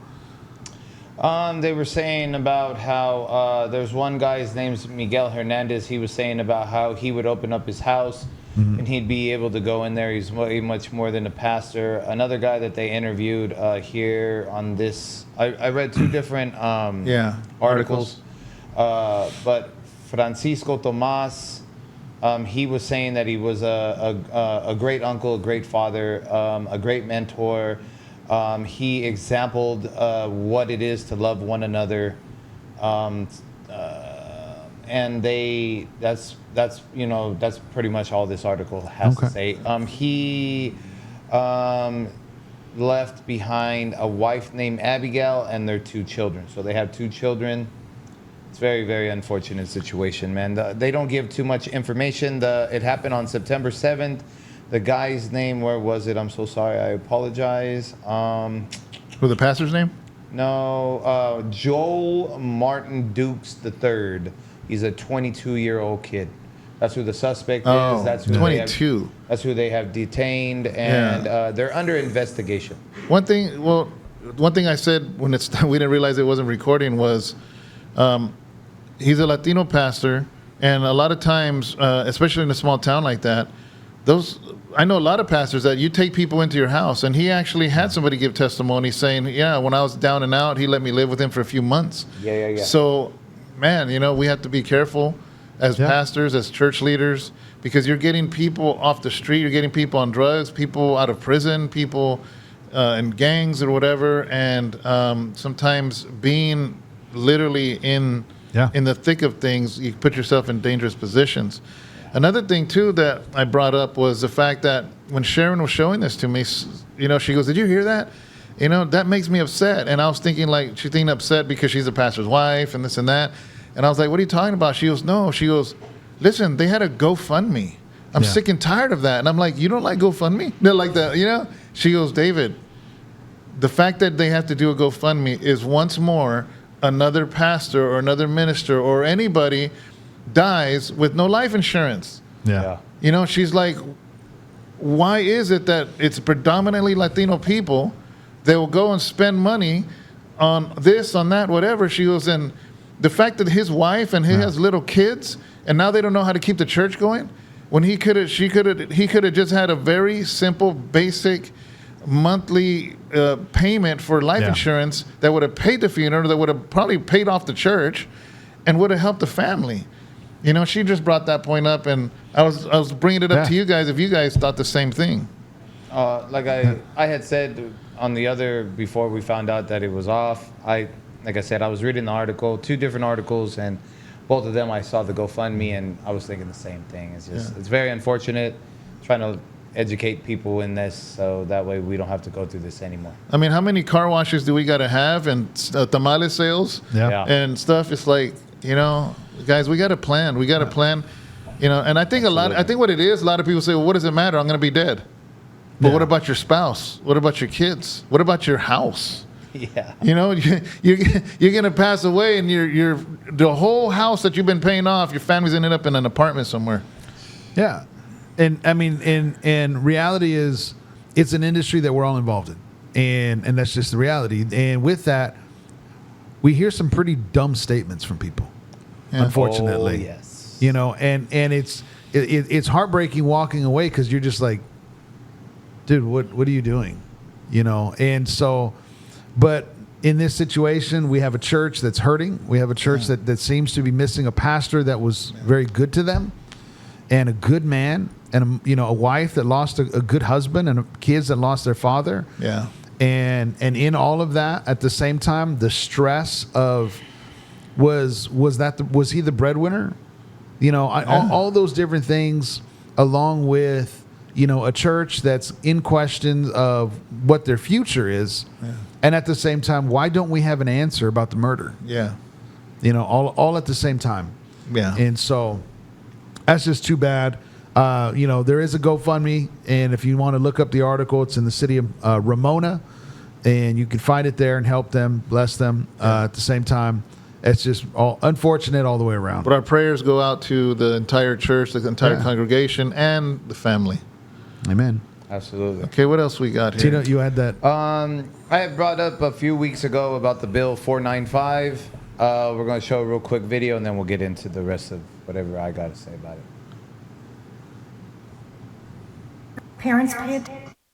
They were saying about how there's one guy, his name's Miguel Hernandez. He was saying about how he would open up his house and he'd be able to go in there. He's way much more than a pastor. Another guy that they interviewed here on this, I read two different articles. But Francisco Tomas, he was saying that he was a great uncle, a great father, a great mentor. He exampled what it is to love one another, and that's that's pretty much all this article has to say. left behind a wife named Abigail and their 2 children. So they have 2 children. It's very, very unfortunate situation, man. They don't give too much information. It happened on September 7th. The guy's name, where was it? I'm so sorry. I apologize. Who, the pastor's name? No, Joel Martin Dukes III. He's a 22-year-old kid. That's who the suspect is. That's who 22. That's who they have detained, and they're under investigation. One thing I said when we didn't realize it wasn't recording was, he's a Latino pastor, and a lot of times, especially in a small town like that, I know a lot of pastors that you take people into your house, and he actually had somebody give testimony saying, yeah, when I was down and out, he let me live with him for a few months. Yeah. So, man, we have to be careful as pastors, as church leaders, because you're getting people off the street, you're getting people on drugs, people out of prison, people in gangs or whatever, and sometimes being literally in the thick of things, you put yourself in dangerous positions. Another thing, too, that I brought up was the fact that when Sharon was showing this to me, she goes, did you hear that? That makes me upset. And I was thinking, like, she's thinking upset because she's a pastor's wife and this and that. And I was like, what are you talking about? She goes, no. She goes, listen, they had a GoFundMe. I'm sick and tired of that. And I'm like, you don't like GoFundMe? They're like that, She goes, David, the fact that they have to do a GoFundMe is once more another pastor or another minister or anybody dies with no life insurance. Yeah. She's like, why is it that it's predominantly Latino people that will go and spend money on this, on that, whatever? She goes, and the fact that his wife and he has little kids and now they don't know how to keep the church going, when he could have just had a very simple, basic monthly payment for life insurance that would have paid the funeral, that would have probably paid off the church and would have helped the family. She just brought that point up, and I was bringing it up to you guys if you guys thought the same thing. Like I had said on the other, before we found out that it was off, like I said, I was reading the article, 2 different articles, and both of them I saw the GoFundMe, and I was thinking the same thing. It's just it's very unfortunate, trying to educate people in this so that way we don't have to go through this anymore. I mean, how many car washes do we got to have and tamale sales and stuff? It's like, guys, we got to plan. We got to plan, and I think I think what it is, a lot of people say, well, what does it matter? I'm going to be dead. But what about your spouse? What about your kids? What about your house? Yeah. You're going to pass away, and the whole house that you've been paying off, your family's ended up in an apartment somewhere. Yeah. And I mean, and reality is, it's an industry that we're all involved in, and that's just the reality. And with that, we hear some pretty dumb statements from people, unfortunately. Oh, yes. And it's heartbreaking walking away because you're just like, dude, what are you doing? And so, but in this situation, we have a church that's hurting. We have a church that seems to be missing a pastor that was very good to them, and a good man, and a wife that lost a good husband, and kids that lost their father. Yeah. And in all of that, at the same time, the stress of was he the breadwinner? All those different things, along with a church that's in question of what their future is, and at the same time, why don't we have an answer about the murder? Yeah. All at the same time. Yeah. And so that's just too bad. There is a GoFundMe, and if you want to look up the article, it's in the city of Ramona, and you can find it there and help them, bless them. At the same time, it's just all unfortunate all the way around. But our prayers go out to the entire church, the entire congregation, and the family. Amen. Absolutely. Okay, what else we got here? Tino, you had that. I had brought up a few weeks ago about the bill 495. We're going to show a real quick video, and then we'll get into the rest of whatever I got to say about it. Parents pay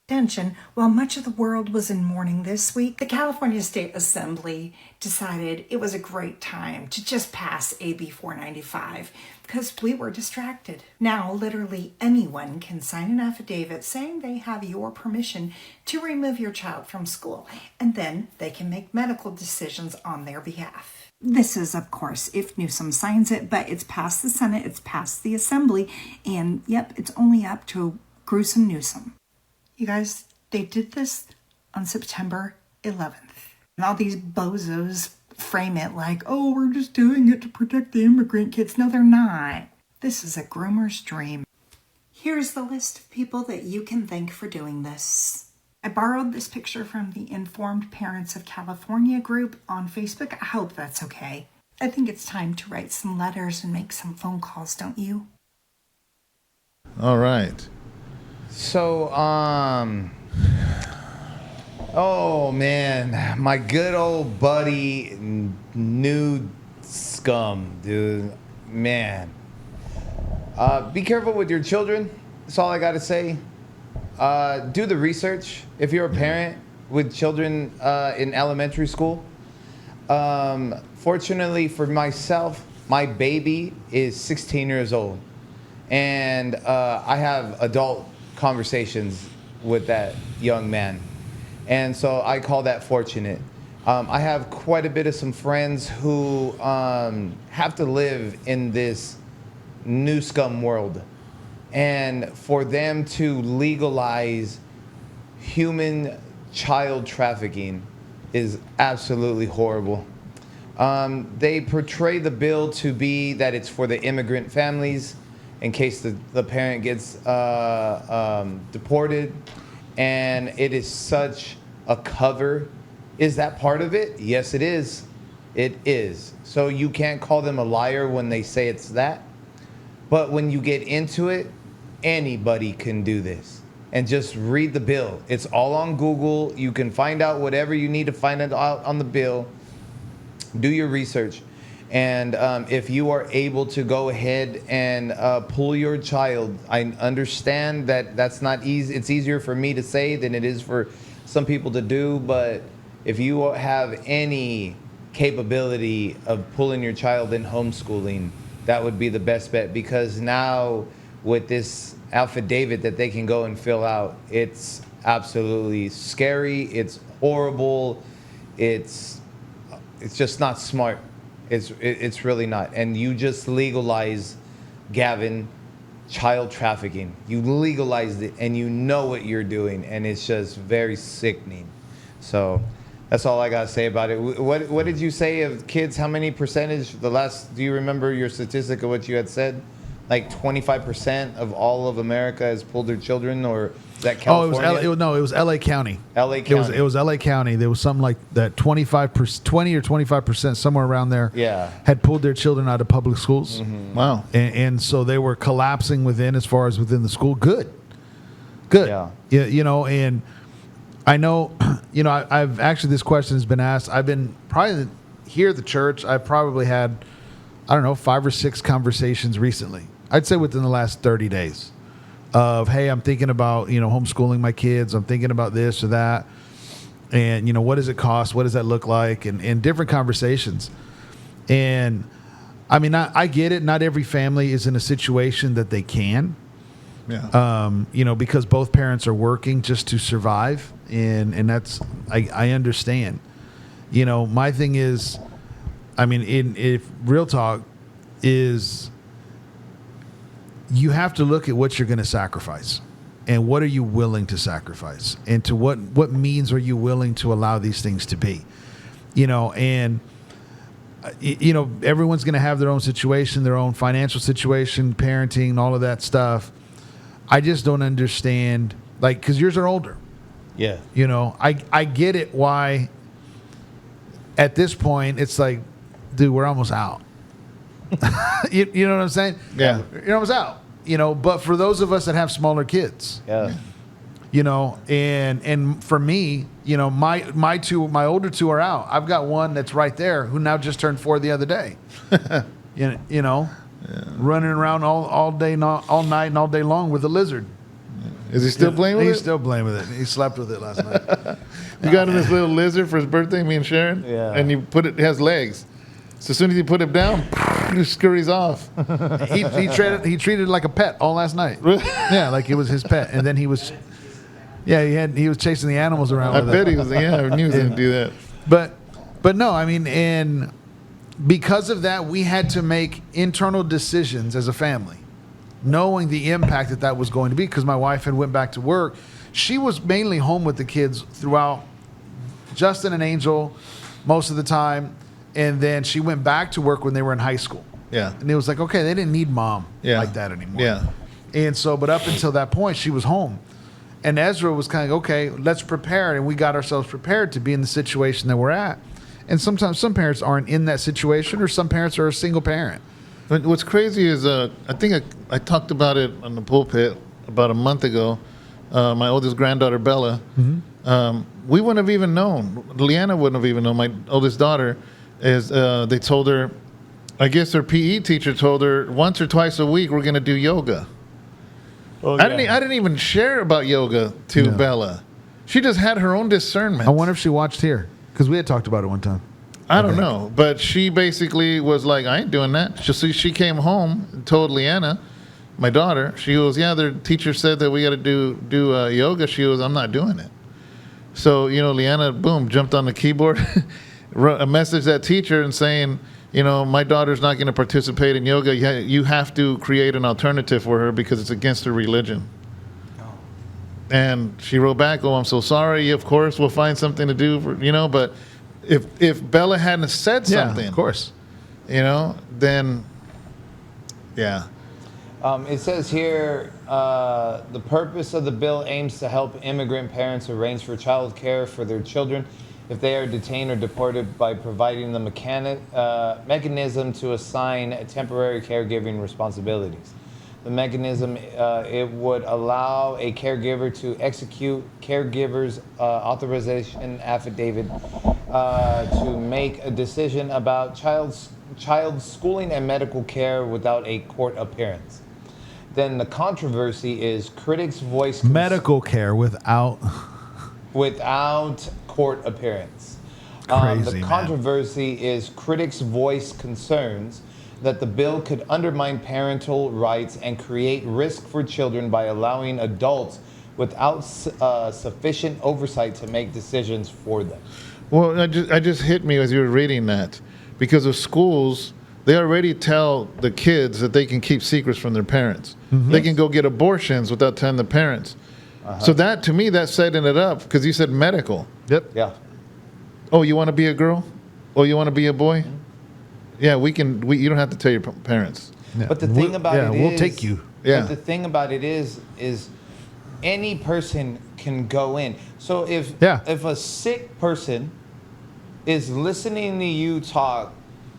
attention. While much of the world was in mourning this week, the California State Assembly decided it was a great time to just pass AB 495 because we were distracted. Now, literally anyone can sign an affidavit saying they have your permission to remove your child from school, and then they can make medical decisions on their behalf. This is, of course, if Newsom signs it, but it's past the Senate, it's past the Assembly, and yep, it's only up to gruesome Newsom. You guys, they did this on September 11th. And all these bozos frame it like, oh, we're just doing it to protect the immigrant kids. No, they're not. This is a groomer's dream. Here's the list of people that you can thank for doing this. I borrowed this picture from the Informed Parents of California group on Facebook. I hope that's okay. I think it's time to write some letters and make some phone calls, don't you? All right. So, oh man, my good old buddy, Nude Scum, dude, man. Be careful with your children. That's all I gotta say. Do the research if you're a parent with children in elementary school. Fortunately for myself, my baby is 16 years old, and I have adult conversations with that young man, and so I call that fortunate. I have quite a bit of some friends who have to live in this new scum world, and for them to legalize human child trafficking is absolutely horrible. They portray the bill to be that it's for the immigrant families in case the parent gets deported, and it is such a cover. Is that part of it? Yes, it is. It is. So you can't call them a liar when they say it's that. But when you get into it, anybody can do this. And just read the bill. It's all on Google. You can find out whatever you need to find out on the bill. Do your research. And if you are able to go ahead and pull your child, I understand that that's not easy. It's easier for me to say than it is for some people to do. But if you have any capability of pulling your child in homeschooling, that would be the best bet, because now with this affidavit that they can go and fill out, it's absolutely scary. It's horrible. It's just not smart. It's really not. And you just legalize, Gavin, child trafficking. You legalized it, and you know what you're doing, and it's just very sickening. So that's all I gotta say about it. What did you say of kids? How many percentage? Do you remember your statistic of what you had said? Like 25% of all of America has pulled their children, or is that California? Oh, it was L.A. County. L.A. County. It was L.A. County. There was something like that 20 or 25%, somewhere around there, had pulled their children out of public schools. Mm-hmm. Wow. And so they were collapsing within the school. Good. Yeah. You know, and I know, you know, I've actually, this question has been asked. I've been probably here at the church. I've probably had, 5 or 6 conversations recently. I'd say within the last 30 days of, hey, I'm thinking about, homeschooling my kids. I'm thinking about this or that. And, what does it cost? What does that look like? And different conversations. And I mean, I get it. Not every family is in a situation that they can. Yeah. Because both parents are working just to survive. And that's, I understand. My thing is, if real talk is, you have to look at what you're going to sacrifice, and what are you willing to sacrifice, and to what means are you willing to allow these things to be, and everyone's going to have their own situation, their own financial situation, parenting, all of that stuff. I just don't understand, because yours are older. Yeah. I get it why at this point it's like, dude, we're almost out. you know what I'm saying? Yeah. You're almost out. But for those of us that have smaller kids, yeah. And for me, my older 2 are out. I've got one that's right there who now just turned 4 the other day. Running around all day, all night, and all day long with a lizard. Is he still playing with it? He's still playing with it. He slept with it last night. You got him this little lizard for his birthday, me and Sharon. Yeah. And it has legs. So as soon as you put him down, he scurries off. He treated it like a pet all last night. Yeah, like it was his pet. And then he was chasing the animals around. I bet he was. Yeah, I knew he was going to do that. But no, and because of that, we had to make internal decisions as a family, knowing the impact that was going to be. Because my wife had went back to work, she was mainly home with the kids throughout, Justin and Angel most of the time, and then she went back to work when they were in high school. Yeah. And it was like, okay, they didn't need mom like that anymore. Yeah. And so, but up until that point, she was home. And Ezra was kind of, okay, let's prepare. And we got ourselves prepared to be in the situation that we're at. And sometimes some parents aren't in that situation, or some parents are a single parent. But what's crazy is, I think I talked about it on the pulpit about a month ago. My oldest granddaughter, Bella, we wouldn't have even known. Leanna wouldn't have even known. My oldest daughter, they told her, I guess her PE teacher told her once or twice a week we're going to do yoga. Oh, I didn't even share about yoga to Bella. She just had her own discernment. I wonder if she watched here, because we had talked about it one time. I don't know, but she basically was like, I ain't doing that. She came home and told Leanna, my daughter, she goes, yeah, their teacher said that we got to do yoga. She goes, I'm not doing it. So, Leanna, boom, jumped on the keyboard, wrote a message that teacher and saying, my daughter's not going to participate in yoga. You have to create an alternative for her because it's against her religion. Oh. And she wrote back, I'm so sorry. Of course, we'll find something to do for, but if Bella hadn't said something, of course, then, yeah. It says here, the purpose of the bill aims to help immigrant parents arrange for child care for their children if they are detained or deported by providing the mechanism to assign temporary caregiving responsibilities. The mechanism, it would allow a caregiver to execute caregiver's authorization affidavit to make a decision about child's schooling and medical care without a court appearance. Then the controversy is critics voice medical care without court appearance. Crazy, the controversy is critics voice concerns that the bill could undermine parental rights and create risk for children by allowing adults without sufficient oversight to make decisions for them. Well, I just hit me as you were reading that, because of schools, they already tell the kids that they can keep secrets from their parents. Mm-hmm. They can go get abortions without telling the parents. So that, to me, that's setting it up, because you said medical. Yep. Yeah. Oh, you want to be a girl? Oh, you want to be a boy? Mm-hmm. Yeah, you don't have to tell your parents. Yeah. But the thing about it is... we'll take you. Yeah. But the thing about it is any person can go in. So if a sick person is listening to you talk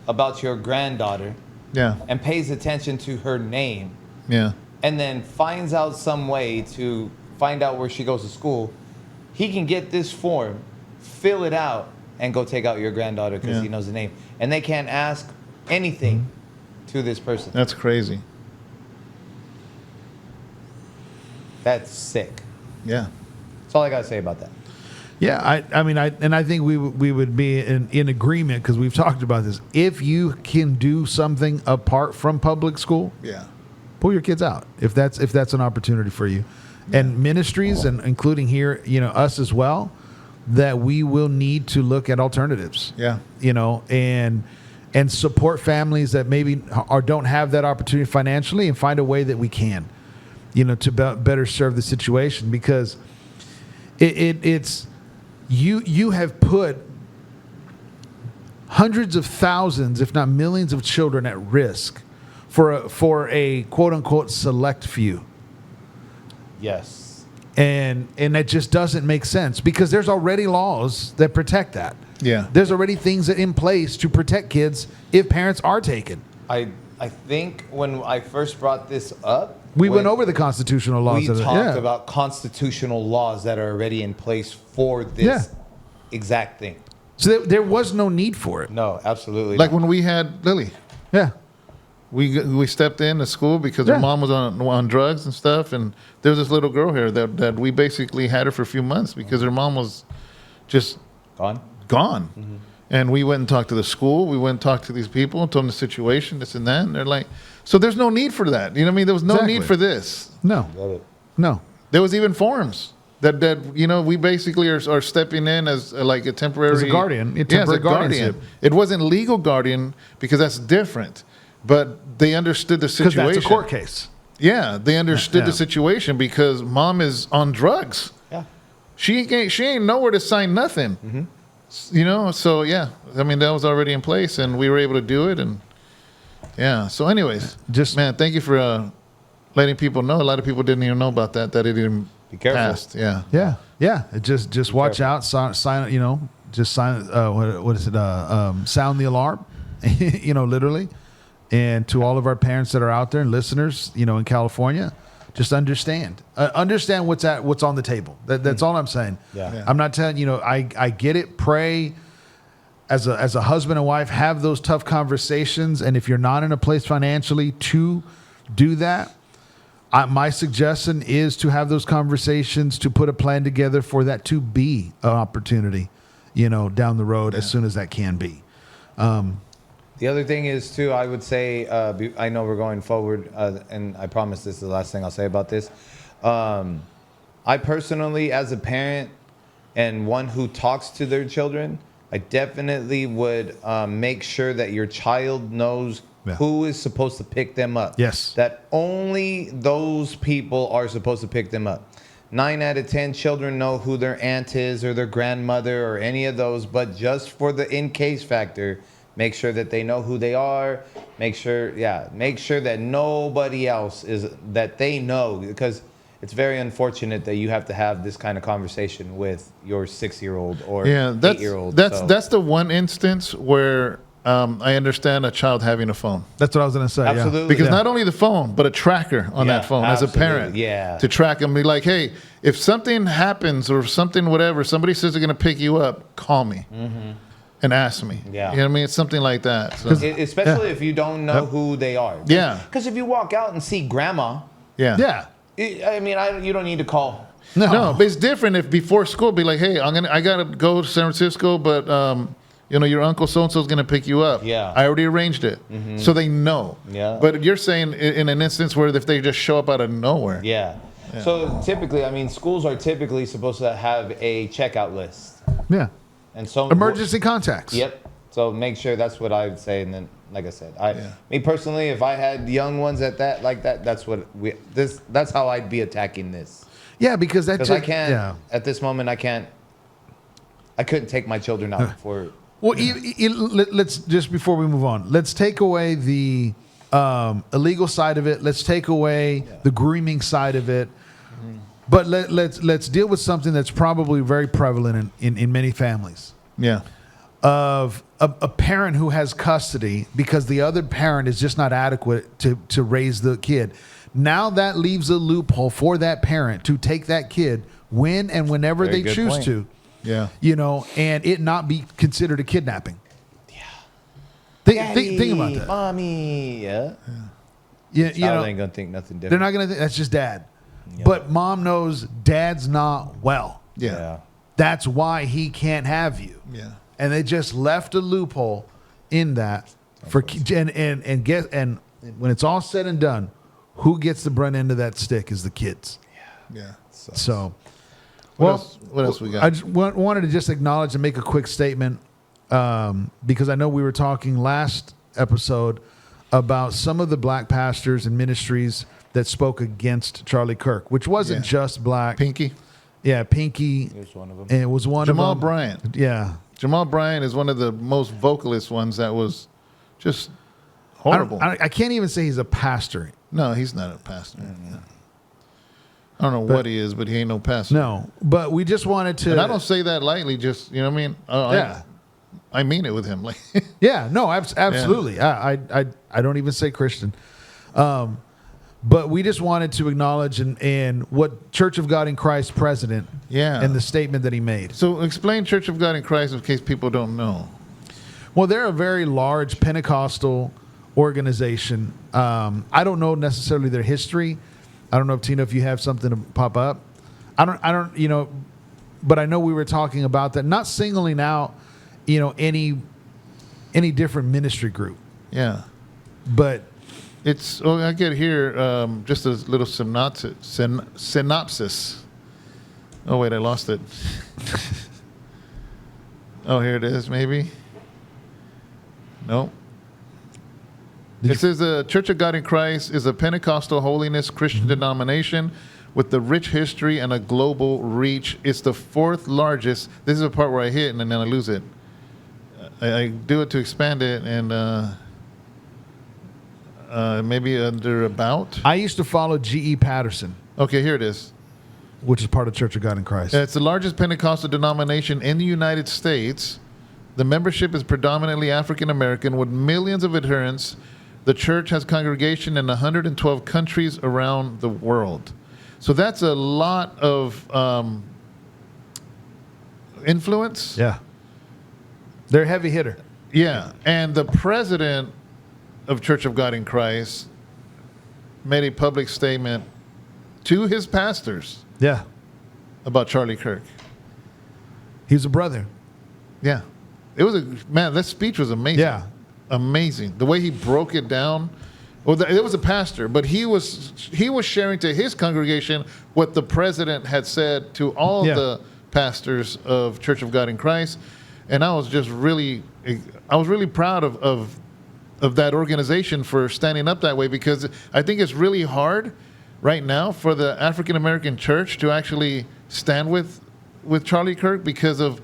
about your granddaughter and pays attention to her name and then finds out some way to find out where she goes to school, he can get this form, fill it out, and go take out your granddaughter because he knows the name. And they can't ask anything to this person. That's crazy. That's sick. Yeah. That's all I got to say about that. Yeah, I think we would be in agreement, because we've talked about this. If you can do something apart from public school, pull your kids out if that's an opportunity for you. And ministries, and including here, us as well, that we will need to look at alternatives. Yeah. And support families that maybe don't have that opportunity financially, and find a way that we can, to better serve the situation, because it's you have put hundreds of thousands, if not millions, of children at risk for a quote unquote select few. Yes. And that just doesn't make sense, because there's already laws that protect that. Yeah. There's already things in place to protect kids if parents are taken. I think when I first brought this up, we went over the constitutional laws. We talked about constitutional laws that are already in place for this exact thing. So there was no need for it. No, absolutely Like not. when we had Lily. Yeah. We stepped in to school because her mom was on drugs and stuff, and there was this little girl here that we basically had her for a few months because her mom was just gone. Mm-hmm. And we went and talked to the school. We went and talked to these people and told them the situation, this and that. And they're like, so there's no need for that. You know what I mean? There was no need for this. No. There was even forms that we basically are stepping in as like a temporary... As a guardian. As a guardian. It wasn't legal guardian because that's different. But they understood the situation. Because that's a court case. Yeah, they understood the situation because mom is on drugs. she ain't nowhere to sign nothing. Mm-hmm. You know, so yeah, I mean that was already in place, and we were able to do it, and yeah. So, anyways, man, thank you for letting people know. A lot of people didn't even know about that it even passed. Yeah, yeah. Just watch out. Sign. You know, just sign. What is it? Sound the alarm. You know, literally. And to all of our parents that are out there and listeners, you know, in California, just understand what's on the table. That's all I'm saying. Yeah. I'm not telling you know. I get it. Pray as a husband and wife, have those tough conversations. And if you're not in a place financially to do that, my suggestion is to have those conversations, to put a plan together for that to be an opportunity, you know, down the road as soon as that can be. The other thing is, too, I would say, I know we're going forward, and I promise this is the last thing I'll say about this. I personally, as a parent and one who talks to their children, I definitely would make sure that your child knows who is supposed to pick them up. Yes. That only those people are supposed to pick them up. 9 out of 10 children know who their aunt is or their grandmother or any of those, but just for the in-case factor, make sure that they know who they are. Make sure that nobody else is, that they know, because it's very unfortunate that you have to have this kind of conversation with your 6-year-old or 8-year-old. That's the one instance where I understand a child having a phone. That's what I was going to say. Absolutely. Yeah. Because not only the phone, but a tracker on that phone as a parent. Yeah. To track them. Be like, hey, if something happens or something, whatever, somebody says they're going to pick you up, call me. Mm-hmm. And ask me. Yeah. You know what I mean? It's something like that. So. Especially if you don't know who they are. Yeah. Because if you walk out and see grandma. Yeah. I mean, you don't need to call. No, but it's different if before school be like, hey, I gotta go to San Francisco, but you know, your uncle so and so is gonna pick you up. Yeah. I already arranged it, so they know. Yeah. But you're saying in an instance where if they just show up out of nowhere. Yeah. So typically, I mean, schools are typically supposed to have a checkout list. Yeah. And so emergency contacts. Yep. So make sure that's what I would say, and then, like I said, me personally, if I had young ones that's how I'd be attacking this. Yeah, because I can't at this moment. I couldn't take my children out for. Well, let's just before we move on, let's take away the illegal side of it. Let's take away the grooming side of it. But let's deal with something that's probably very prevalent in many families. Yeah. Of a parent who has custody because the other parent is just not adequate to raise the kid. Now that leaves a loophole for that parent to take that kid when and whenever they choose to. Yeah. You know, and it not be considered a kidnapping. Yeah. Think about that. Mommy. Yeah. You know, ain't gonna think nothing different. They're not gonna think that's just dad. Yeah. But mom knows dad's not well. Yeah. That's why he can't have you. Yeah. And they just left a loophole in that and when it's all said and done, who gets the brunt end of that stick is the kids. Yeah. So what else we got? I just wanted to just acknowledge and make a quick statement because I know we were talking last episode about some of the black pastors and ministries that spoke against Charlie Kirk, which wasn't just black. Pinky. Yeah, Pinky. It was one of them. And it was one Jamal of them. Bryant. Yeah. Jamal Bryant is one of the most vocalist ones that was just horrible. I can't even say he's a pastor. No, he's not a pastor. Yeah. I don't know what he is, but he ain't no pastor. No, but we just wanted to. And I don't say that lightly. Just you know what I mean. I mean it with him. Like, yeah, no, absolutely. Yeah. I don't even say Christian. But we just wanted to acknowledge and what Church of God in Christ president, and the statement that he made. So explain Church of God in Christ in case people don't know. Well, they're a very large Pentecostal organization. I don't know necessarily their history. I don't know if Tina, if you have something to pop up. I don't, you know, but I know we were talking about that, not singling out, you know, any different ministry group. Yeah. But it's, I get here just a little synopsis. Oh, wait, I lost it. Oh, here it is, maybe. No. It says the Church of God in Christ is a Pentecostal holiness Christian denomination with the rich history and a global reach. It's the fourth largest. This is the part where I hit and then I lose it. I do it to expand it, and maybe under about. I used to follow G.E. Patterson. Okay, here it is. Which is part of Church of God in Christ. It's the largest Pentecostal denomination in the United States. The membership is predominantly African American with millions of adherents. The church has congregation in 112 countries around the world. So that's a lot of influence. Yeah. They're a heavy hitter. Yeah. And the president of Church of God in Christ made a public statement to his pastors. Yeah. About Charlie Kirk. He's a brother. Yeah. It was that speech was amazing. Yeah. Amazing. The way he broke it down. Well, it was a pastor, but he was sharing to his congregation what the president had said to all the pastors of Church of God in Christ. And I was just really proud of that organization for standing up that way, because I think it's really hard right now for the African American church to actually stand with Charlie Kirk because so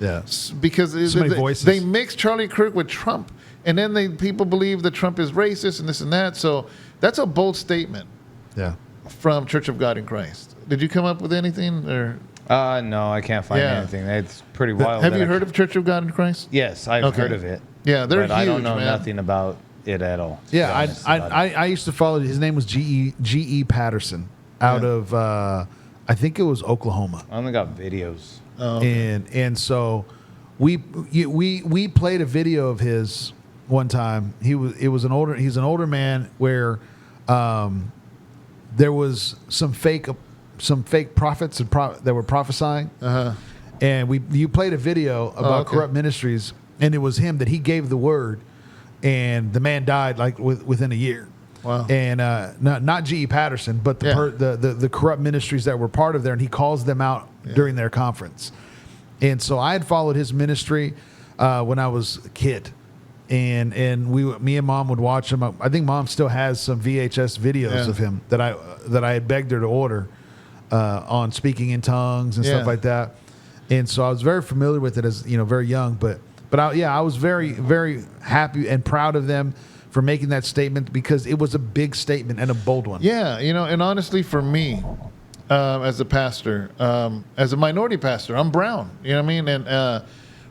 many voices. They mix Charlie Kirk with Trump, and then people believe that Trump is racist and this and that. So that's a bold statement. Yeah. From Church of God in Christ. Did you come up with anything or? No, I can't find anything. It's pretty wild. Have you heard of Church of God in Christ? Yes, I've heard of it. Yeah, they're huge, I don't know man. nothing about it at all. Yeah, I used to follow. His name was G.E. Patterson out of I think it was Oklahoma. I only got videos. Oh, okay. And so we played a video of his one time. He's an older man where there was some fake prophets that were prophesying. And you played a video about corrupt ministries, and it was him that he gave the word, and the man died like within a year. Wow. And not G.E. Patterson, but the corrupt ministries that were part of there, and he calls them out during their conference. And so I had followed his ministry when I was a kid, and me and Mom would watch him. I think Mom still has some VHS videos of him that I had begged her to order on speaking in tongues and stuff like that. And so I was very familiar with it as very young, but I was very, very happy and proud of them for making that statement, because it was a big statement and a bold one. Yeah, and honestly, for me, as a pastor, as a minority pastor, I'm brown. You know what I mean? And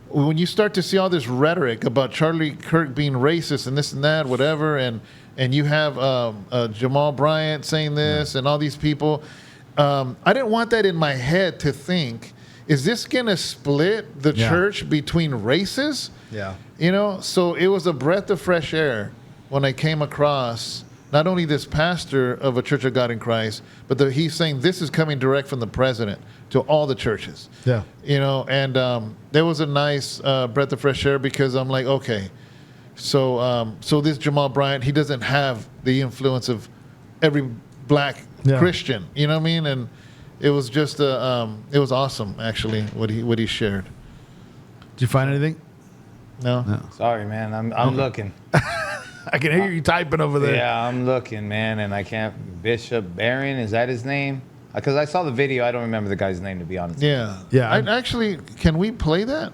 when you start to see all this rhetoric about Charlie Kirk being racist and this and that, whatever, and you have Jamal Bryant saying this and all these people, I didn't want that in my head to think, is this going to split the church between races? Yeah. So it was a breath of fresh air when I came across not only this pastor of a Church of God in Christ, but he's saying this is coming direct from the president to all the churches. Yeah. And there was a nice breath of fresh air, because I'm like, okay, so this Jamal Bryant, he doesn't have the influence of every black Christian. You know what I mean? And it was just it was awesome, actually, what he shared. Did you find anything? No. Sorry, man. I'm looking. I can hear you typing over there. Yeah, I'm looking, man, and I can't. Bishop Barron, is that his name? Because I saw the video. I don't remember the guy's name, to be honest. Yeah. Actually, can we play that?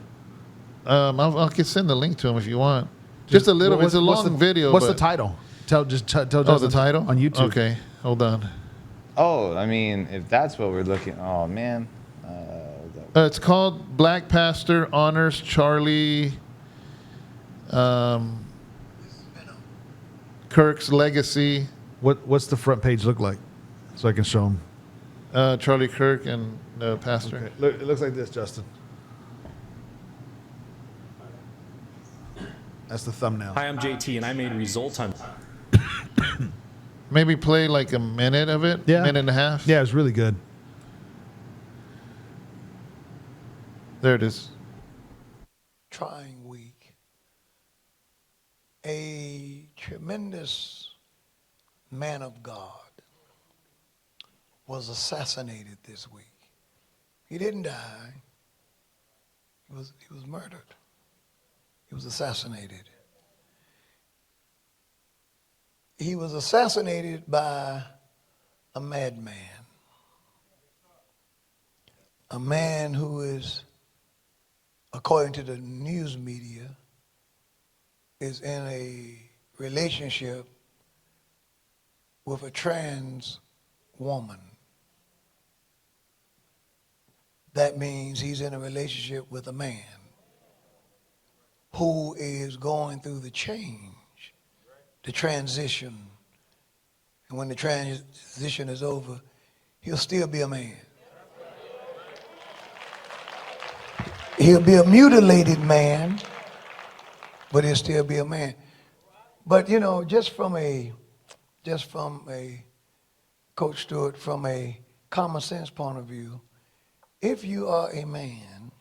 I'll send the link to him if you want. Just a little. It's a long video. What's the title? Tell Justin the title on YouTube. Okay, hold on. Oh, I mean, if that's what we're looking. Oh man. It's called Black Pastor Honors Charlie Kirk's Legacy. What's the front page look like, so I can show him? Charlie Kirk and the pastor. Okay. Look, it looks like this, Justin. That's the thumbnail. Hi, I'm JT, and I made results on. Maybe play like a minute of it. Yeah. Minute and a half. Yeah, it's really good. There it is. Trying week. A tremendous man of God was assassinated this week. He didn't die. He was murdered. He was assassinated. He was assassinated by a madman. a man who is, according to the news media, is in a relationship with a trans woman. That means he's in a relationship with a man who is going through the change, the transition. And when the transition is over, he'll still be a man. He'll be a mutilated man, but he'll still be a man. But you know, just from a Coach Stewart, from a common sense point of view, if you are a man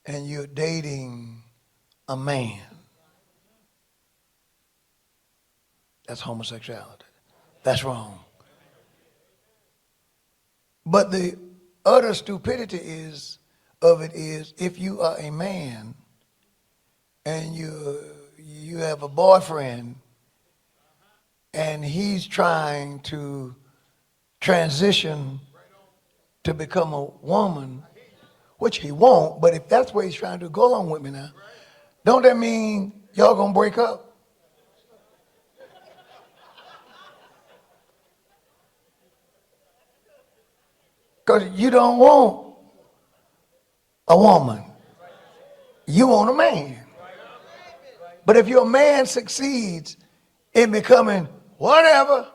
and you're dating a man, that's homosexuality. That's wrong. But the utter stupidity of it is if you are a man and you have a boyfriend and he's trying to transition to become a woman, which he won't, but if that's what he's trying to do, go along with me now. Don't that mean y'all gonna break up? Because you don't want a woman. You want a man. But if your man succeeds in becoming whatever,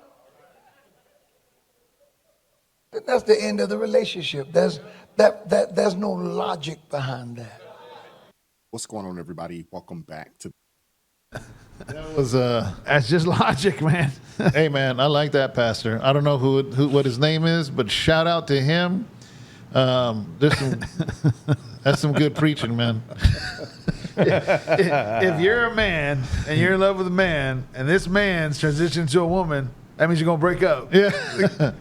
then that's the end of the relationship. There's no logic behind that. What's going on, everybody? Welcome back to. That was That's just logic, man. Hey, man, I like that pastor. I don't know what his name is, but shout out to him. That's some good preaching, man. If you're a man and you're in love with a man, and this man's transitioned to a woman, that means you're gonna break up. Yeah,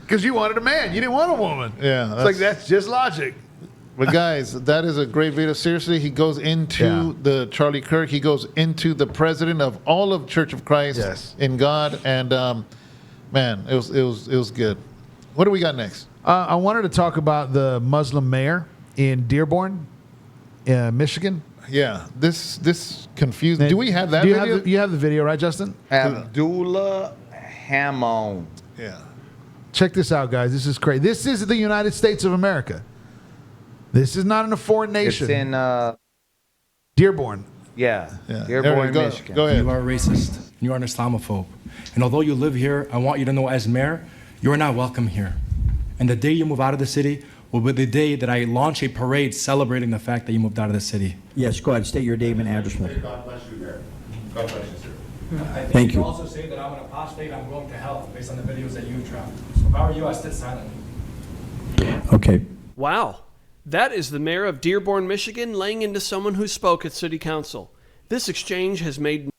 because you wanted a man, you didn't want a woman. Yeah, it's like that's just logic. But guys, that is a great video. Seriously, he goes into the Charlie Kirk. He goes into the president of all of Church of Christ in God, and man, it was good. What do we got next? I wanted to talk about the Muslim mayor in Dearborn, Michigan. Yeah, this confused. Do we have that video? You have the video, right, Justin? Abdullah Hamon. Yeah. Check this out, guys. This is crazy. This is the United States of America. This is not in a foreign nation. It's in Dearborn. Dearborn, Michigan. Go ahead. You are a racist. You are an Islamophobe. And although you live here, I want you to know as mayor, you are not welcome here. And the day you move out of the city will be the day that I launch a parade celebrating the fact that you moved out of the city. Yes, go ahead. State your name and address. God bless you, Mayor. God bless you, sir. I think Thank you you. also say that I'm an apostate, I'm going to hell based on the videos that you've dropped. So if I were you, I'd sit silently. Okay. Wow. That is the mayor of Dearborn, Michigan, laying into someone who spoke at city council. This exchange has made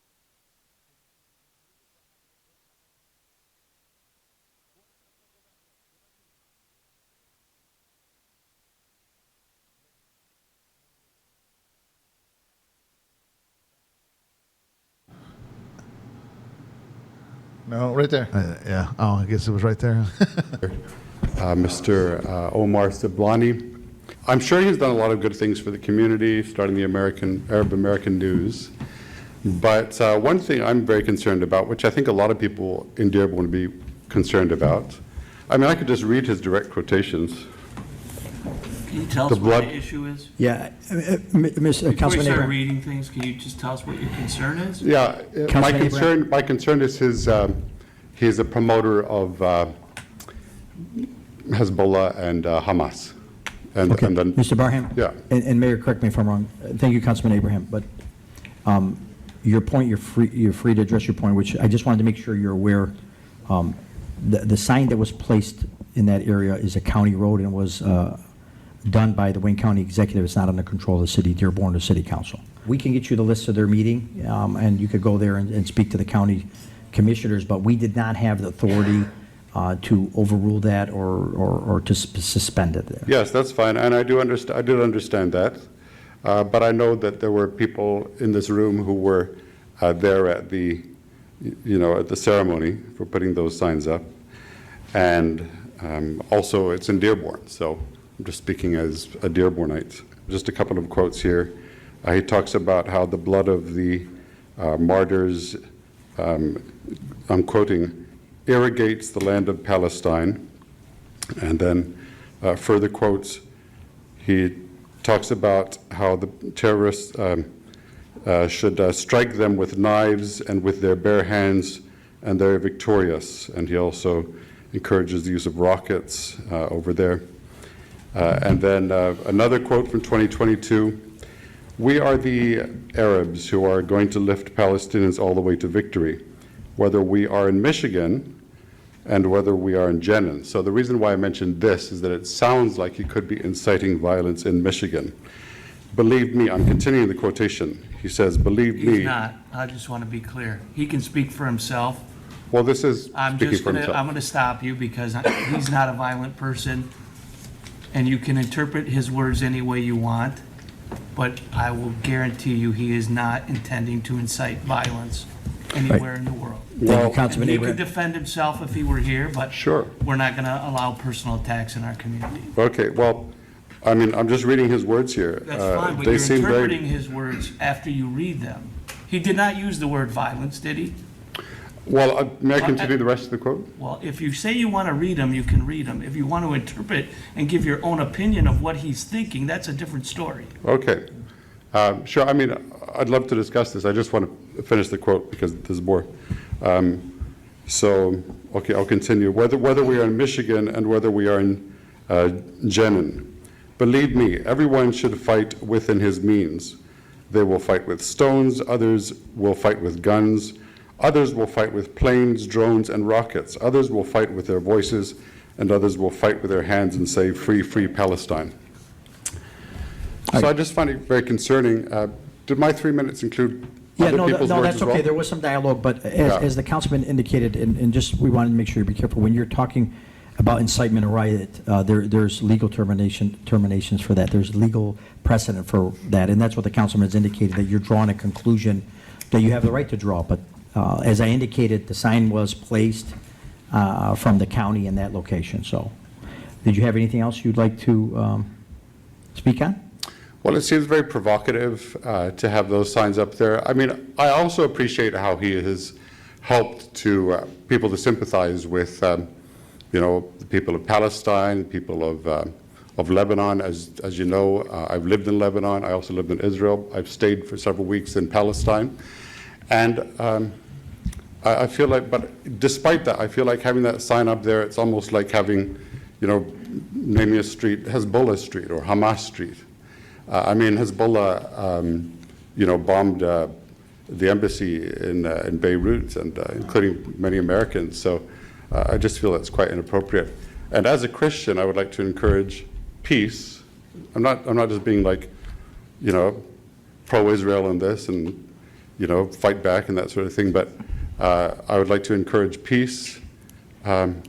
No, right there. Yeah. Oh, I guess it was right there. Mr. Omar Siblani. I'm sure he's done a lot of good things for the community, starting the Arab American News. But one thing I'm very concerned about, which I think a lot of people in Dearborn would be concerned about, I mean, I could just read his direct quotations. Can you tell us what the issue is? Yeah, Before you Councilman start Abraham. reading things, can you just tell us what your concern is? Yeah, my concern is he's a promoter of Hezbollah and Hamas. And then, Mr. Barham? Yeah. And Mayor, correct me if I'm wrong. Thank you, Councilman Abraham. But your point, you're free to address your point, which I just wanted to make sure you're aware. The sign that was placed in that area is a county road and was done by the Wayne County Executive. It's not under control of the city, Dearborn or City Council. We can get you the list of their meeting, and you could go there and speak to the county commissioners, but we did not have the authority to overrule that or to suspend it there. yes, that's fine, and I did understand that. But I know that there were people in this room who were there at the ceremony for putting those signs up, and Also, it's in Dearborn, so I'm just speaking as a Dearbornite. Just a couple of quotes here. He talks about how the blood of the martyrs, I'm quoting, irrigates the land of Palestine. And then further quotes, he talks about how the terrorists should strike them with knives and with their bare hands, and they're victorious. And he also encourages the use of rockets over there. And then another quote from 2022, "We are the Arabs who are going to lift Palestinians all the way to victory, whether we are in Michigan and whether we are in Jenin." So the reason why I mentioned this is that it sounds like he could be inciting violence in Michigan. "Believe me," I'm continuing the quotation. He says, "Believe me." He's not. I just want to be clear. He can speak for himself. Well, this is I'm speaking just for gonna. himself. I'm going to stop you because he's not a violent person, and you can interpret his words any way you want. But I will guarantee you, he is not intending to incite violence anywhere in the world. Thank you, Councilman He could Abraham. defend himself if he were here, but Sure. we're not going to allow personal attacks in our community. Okay, well, I mean, I'm just reading his words here. That's fine, but They you're seem very- interpreting his words after you read them. He did not use the word violence, did he? Well, may I continue the rest of the quote? Well, if you say you want to read them, you can read them. If you want to interpret and give your own opinion of what he's thinking, that's a different story. Okay. Sure, I mean, I'd love to discuss this. I just want to finish the quote because there's more. So, okay, I'll continue. Whether we are in Michigan and whether we are in Jenin, believe me, everyone should fight within his means. They will fight with stones, others will fight with guns, others will fight with planes, drones, and rockets. Others will fight with their voices, and others will fight with their hands and say, "Free, free Palestine." So I just find it very concerning. Did my 3 minutes include other people's words that's as well? okay. There was some dialogue, but as the councilman indicated, and just we wanted to make sure you be careful when you're talking about incitement or riot. There's legal terminations for that. There's legal precedent for that, and that's what the councilman has indicated, that you're drawing a conclusion that you have the right to draw. But as I indicated, the sign was placed from the county in that location. So, did you have anything else you'd like to speak on? Well, it seems very provocative to have those signs up there. I mean, I also appreciate how he has helped to people to sympathize with, you know, the people of Palestine, the people of Lebanon. As you know, I've lived in Lebanon. I also lived in Israel. I've stayed for several weeks in Palestine, and I feel like, but despite that, I feel like having that sign up there, it's almost like having, you know, naming a street Hezbollah Street or Hamas Street. I mean, Hezbollah, you know, bombed the embassy in Beirut, and including many Americans. So I just feel that's quite inappropriate. And as a Christian, I would like to encourage peace. I'm not just being like, you know, pro-Israel in this and, you know, fight back and that sort of thing. But I would like to encourage peace and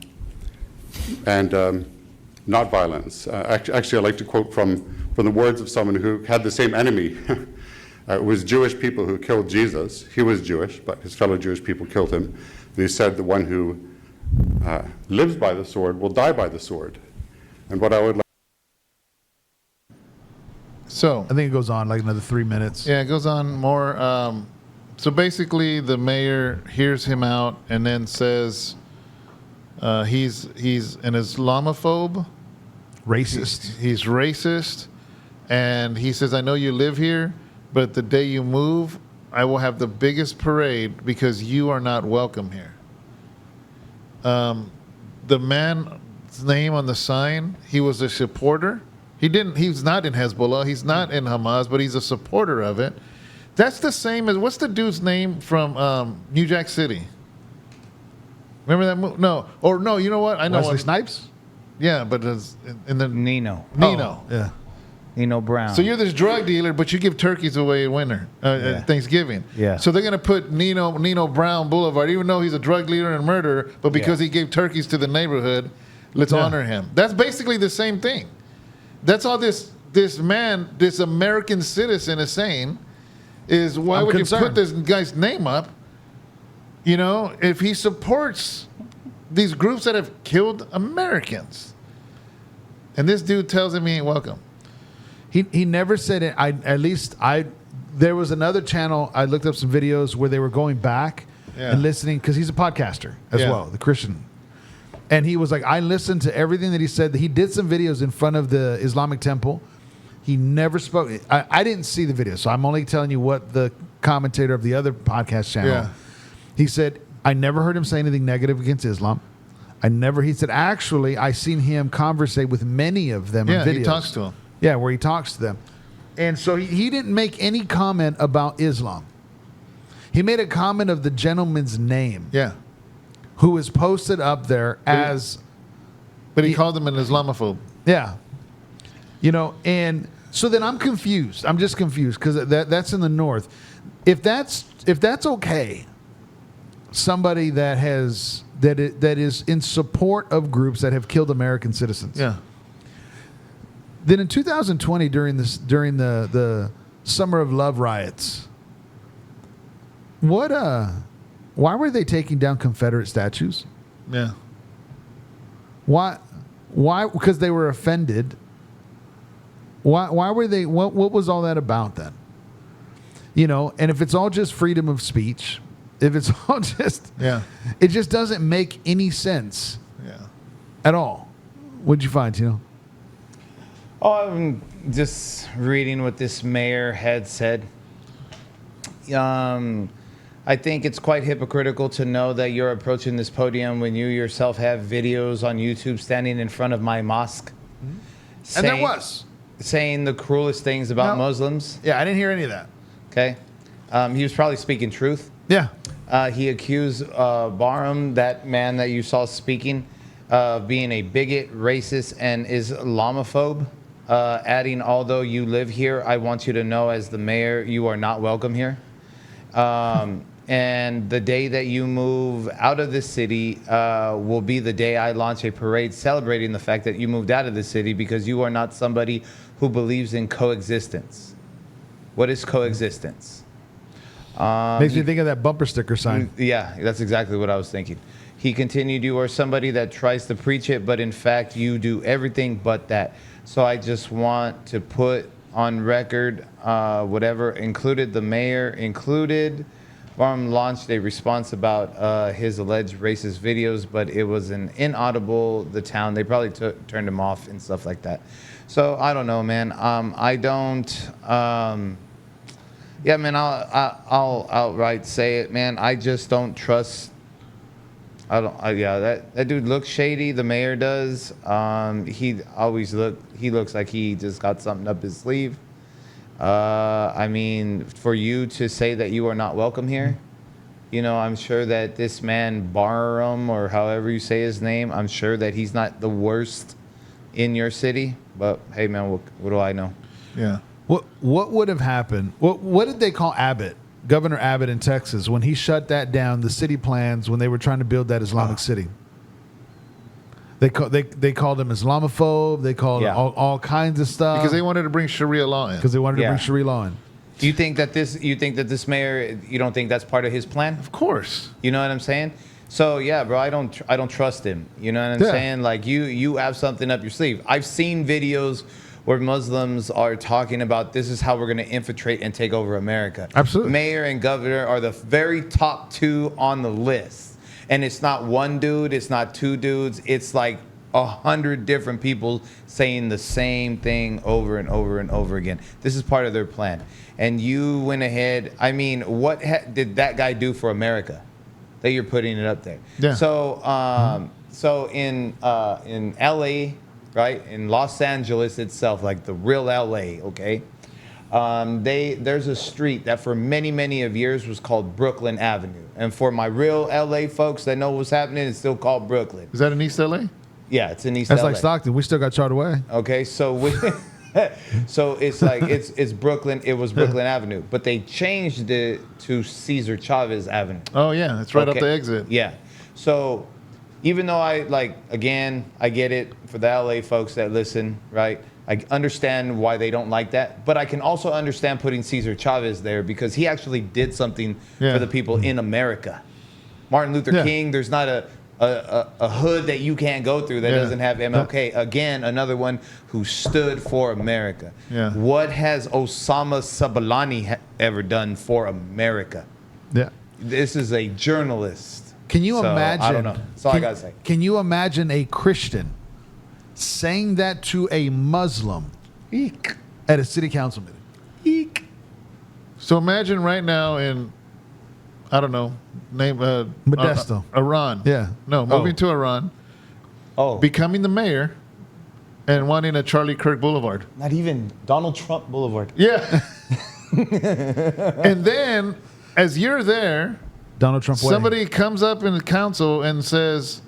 not violence. Actually, I'd like to quote from the words of someone who had the same enemy. It was Jewish people who killed Jesus. He was Jewish, but his fellow Jewish people killed him. And he said, "The one who lives by the sword will die by the sword." And what I would like. So I think it goes on like another 3 minutes. Yeah, it goes on more. So basically, the mayor hears him out and then says he's an Islamophobe, racist. He's racist, and he says, "I know you live here, but the day you move, I will have the biggest parade because you are not welcome here." The man's name on the sign, he was a supporter. He's not in Hezbollah, he's not in Hamas, but he's a supporter of it. That's the same as, what's the dude's name from New Jack City? Remember that movie? No, you know what? I know. Wesley Snipes? Yeah, but it's in the Nino. Yeah. Nino Brown. So you're this drug dealer, but you give turkeys away at winter, at Thanksgiving. Yeah. So they're gonna put Nino Brown Boulevard, even though he's a drug dealer and a murderer, but because he gave turkeys to the neighborhood, let's honor him. That's basically the same thing. That's all this man, this American citizen is saying, is why would you put this guy's name up? You know, if he supports these groups that have killed Americans. And this dude tells him he ain't welcome. He never said it. There was another channel. I looked up some videos where they were going back and listening because he's a podcaster as well, the Christian. And he was like, I listened to everything that he said. He did some videos in front of the Islamic temple. He never spoke. I didn't see the video, so I'm only telling you what the commentator of the other podcast channel. Yeah. He said, I never heard him say anything negative against Islam. He said, actually, I seen him conversate with many of them in videos. He talks to them. Yeah, where he talks to them. And so he didn't make any comment about Islam. He made a comment of the gentleman's name. Yeah. Who was posted up there as... But he called him an Islamophobe. Yeah. And so then I'm confused. I'm just confused because that's in the north. If that's okay, somebody that is in support of groups that have killed American citizens. Yeah. Then in 2020, during the Summer of Love riots, why were they taking down Confederate statues? Yeah. Why? Because they were offended. Why were they? What was all that about then? And if it's all just freedom of speech, if it's all just, it just doesn't make any sense. Yeah. At all. What'd you find, Tino? Oh, I'm just reading what this mayor had said. I think it's quite hypocritical to know that you're approaching this podium when you yourself have videos on YouTube standing in front of my mosque. And there was. Saying the cruelest things about Muslims. Yeah, I didn't hear any of that. Okay. He was probably speaking truth. Yeah. He accused Barham, that man that you saw speaking, of being a bigot, racist, and Islamophobe. Adding, although you live here, I want you to know as the mayor, you are not welcome here. And the day that you move out of the city will be the day I launch a parade celebrating the fact that you moved out of the city because you are not somebody who believes in coexistence. What is coexistence? Makes me think of that bumper sticker sign. Yeah, that's exactly what I was thinking. He continued, you are somebody that tries to preach it, but in fact, you do everything but that. So I just want to put on record whatever included the mayor included. Barham launched a response about his alleged racist videos, but it was an inaudible. The town, they probably turned him off and stuff like that. So I don't know, man. I don't. Yeah, man. I'll outright say it, man. I just don't trust. That dude looks shady. The mayor does. He looks like he just got something up his sleeve. I mean, for you to say that you are not welcome here, I'm sure that this man Barham, or however you say his name, I'm sure that he's not the worst in your city. But hey, man, what do I know? Yeah. What would have happened? What did they call Abbott? Governor Abbott in Texas, when he shut that down, the city plans, when they were trying to build that Islamic city. They called him Islamophobe. They called him all kinds of stuff. Because they wanted to bring Sharia law in. Because they wanted to bring Sharia law in. Do you think that this mayor, you don't think that's part of his plan? Of course. You know what I'm saying? So yeah, bro, I don't trust him. You know what I'm saying? Like you have something up your sleeve. I've seen videos where Muslims are talking about this is how we're going to infiltrate and take over America. Absolutely. Mayor and governor are the very top two on the list. And it's not one dude, it's not two dudes, it's like 100 different people saying the same thing over and over and over again. This is part of their plan. And you went ahead, I mean, what did that guy do for America that you're putting it up there? Yeah. So in LA, right, in Los Angeles itself, like the real LA, okay, there's a street that for many, many of years was called Brooklyn Avenue. And for my real LA folks that know what's happening, it's still called Brooklyn. Is that in East LA? Yeah, it's in East That's LA. like Stockton. We still got charted away. Okay, so so it's like it's Brooklyn. It was Brooklyn Avenue, but they changed it to Cesar Chavez Avenue. Oh yeah, it's right up the exit. Yeah. So even though I get it for the LA folks that listen, right? I understand why they don't like that, but I can also understand putting Cesar Chavez there because he actually did something for the people in America. Martin Luther King, there's not a a hood that you can't go through that doesn't have MLK. Again, another one who stood for America. Yeah. What has Osama Sabalani ever done for America? Yeah. This is a journalist. Can you So, imagine? I don't know. That's all I gotta say. Can you imagine a Christian saying that to a Muslim at a city council meeting? So imagine right now in, I don't know, name Modesto. Iran. Yeah. No, moving to Iran. Oh. Becoming the mayor and wanting a Charlie Kirk Boulevard. Not even Donald Trump Boulevard. Yeah. And then, as you're there, Donald Trump way. somebody comes up in the council and says,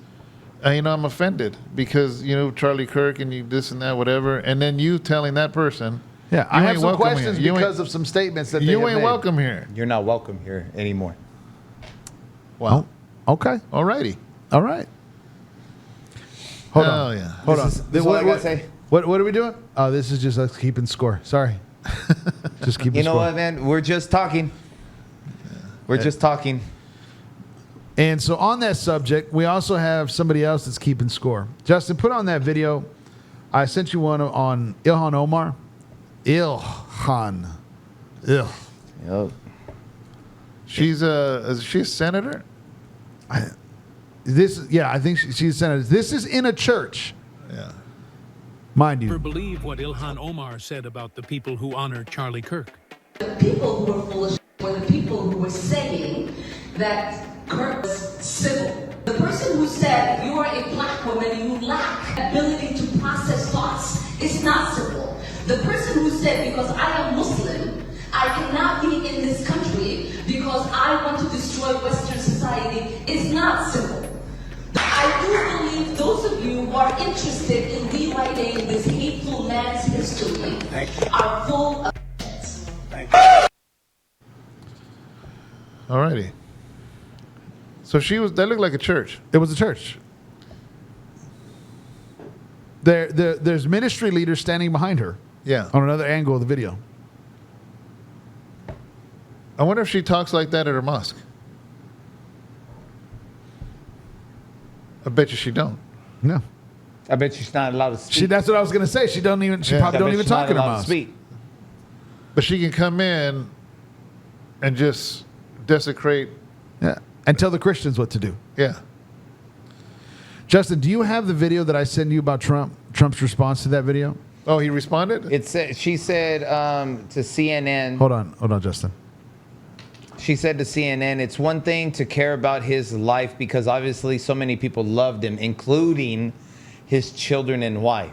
I'm offended because, Charlie Kirk and you this and that, whatever. And then you telling that person, Yeah, I you have ain't some welcome questions here. You because ain't- of some statements that they you have ain't made. welcome here. You're not welcome here anymore. Wow. Okay. Alrighty. All right. Hold Oh, on. yeah. Hold on. This is all I gotta say. What are we doing? Oh, this is just us keeping score. Sorry. Just keeping You know score. what, man? We're just talking. We're just talking. And so on that subject, we also have somebody else that's keeping score. Justin, put on that video. I sent you one on Ilhan Omar. Ilhan. Ugh. Yep. She's is she a senator? I think she's a senator. This is in a church. Yeah. Mind Never you. believe what Ilhan Omar said about the people who honor Charlie Kirk. The people who were full of were the people who were saying that Kirk was civil. The person who said you are a black woman, you lack ability to process thoughts is not civil. The person who said because I am Muslim, I cannot be in this country because I want to destroy Western society is not civil. I do believe those of you who are interested in rewriting this hateful man's history are full of Alrighty. So that looked like a church. It was a church. There's ministry leaders standing behind her. Yeah. On another angle of the video. I wonder if she talks like that at her mosque. I bet you she don't. No. I bet she's not allowed to speak. That's what I was going to say. She probably don't even talk in her mouth. But she can come in and just desecrate. Yeah. And tell the Christians what to do. Yeah. Justin, do you have the video that I sent you about Trump's response to that video? Oh, he responded? She said to CNN. Hold on, Justin. She said to CNN, it's one thing to care about his life because obviously so many people loved him, including his children and wife.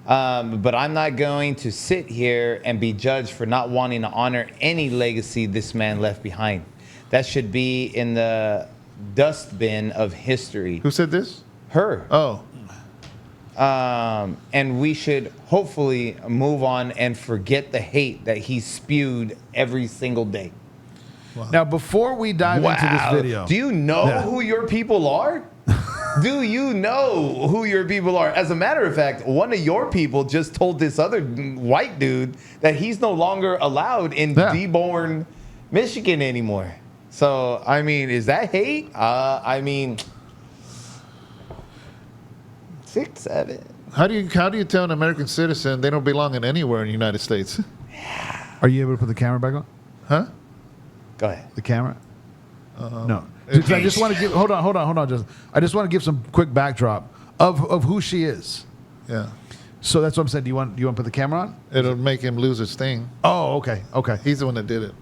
But I'm not going to sit here and be judged for not wanting to honor any legacy this man left behind. That should be in the dustbin of history. Who said this? Her. Oh. And we should hopefully move on and forget the hate that he spewed every single day. Wow. Now, before we dive into this video. Do you know who your people are? Do you know who your people are? As a matter of fact, one of your people just told this other white dude that he's no longer allowed in Dearborn, Michigan anymore. So, I mean, is that hate? 6, 7. How do you tell an American citizen they don't belong in anywhere in the United States? Are you able to put the camera back on? Huh? Go ahead. The camera? No. I just want to give. Hold on, Justin. I just want to give some quick backdrop of who she is. Yeah. So that's what I'm saying. Do you want to put the camera on? It'll make him lose his thing. Oh, okay. He's the one that did it.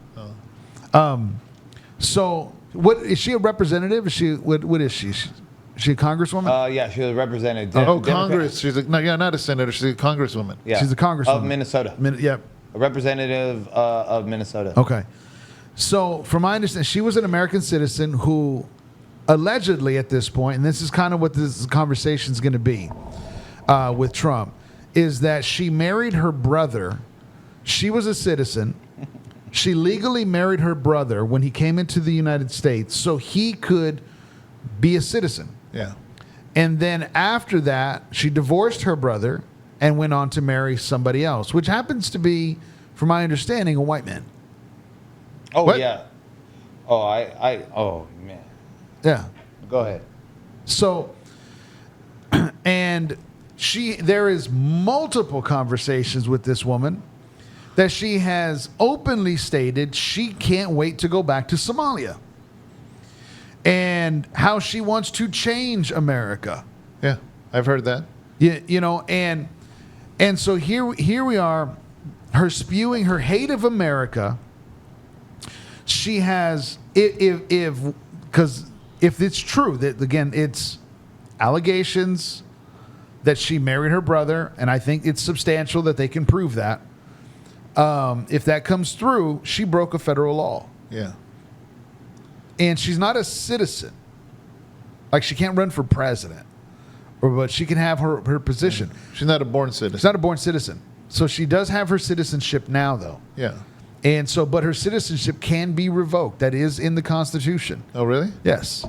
So what is she a representative? Is she what is she? Is she a congresswoman? Yeah, she was represented. Congress. She's not a senator. She's a congresswoman. Yeah. She's a congresswoman of Minnesota. Yep. A representative of Minnesota. Okay. So, from my understanding, she was an American citizen who allegedly at this point, and this is kind of what this conversation is going to be with Trump, is that she married her brother. She was a citizen. She legally married her brother when he came into the United States so he could be a citizen. Yeah. And then after that, she divorced her brother and went on to marry somebody else, which happens to be, from my understanding, a white man. Oh, What? yeah. Oh, oh, man. Yeah. Go ahead. So, and there is multiple conversations with this woman that she has openly stated she can't wait to go back to Somalia. And how she wants to change America. Yeah, I've heard that. Yeah, and so here we are, her spewing her hate of America. She has, because if it's true that, again, it's allegations that she married her brother, and I think it's substantial that they can prove that. If that comes through, she broke a federal law. Yeah. And she's not a citizen. Like, she can't run for president, but she can have her position. Yeah. She's not a born citizen. She's not a born citizen. So she does have her citizenship now, though. Yeah. And so, but her citizenship can be revoked. That is in the Constitution. Oh, really? Yes.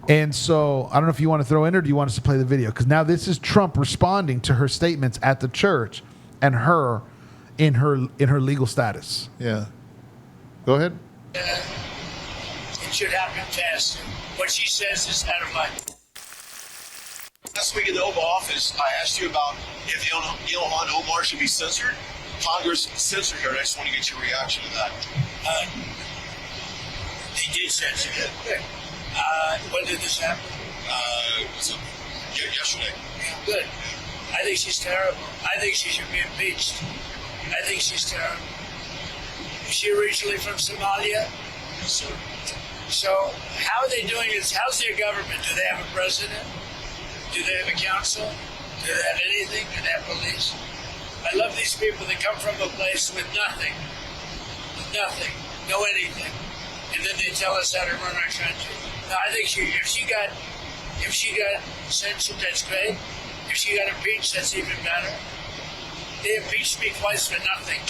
And so, I don't know if you want to throw in, or do you want us to play the video? Because now this is Trump responding to her statements at the church and her in her legal status. Yeah. Go ahead. It should happen fast. What she says is out of line. Last week in the Oval Office, I asked you about if Ilhan Omar should be censored. Congress censored her, and I just want to get your reaction to that. They did censor it. When did this happen? Was it yesterday? Good. I think she's terrible. I think she should be impeached. I think she's terrible. Is she originally from Somalia? Yes, sir. So how are they doing this? How's their government? Do they have a president? Do they have a council? Do they have anything? Do they have police? I love these people that come from a place with nothing. Nothing. No anything. And then they tell us how to run our country. No, I think if she got censored, that's great. If she got impeached, that's even better. They impeached me twice for nothing.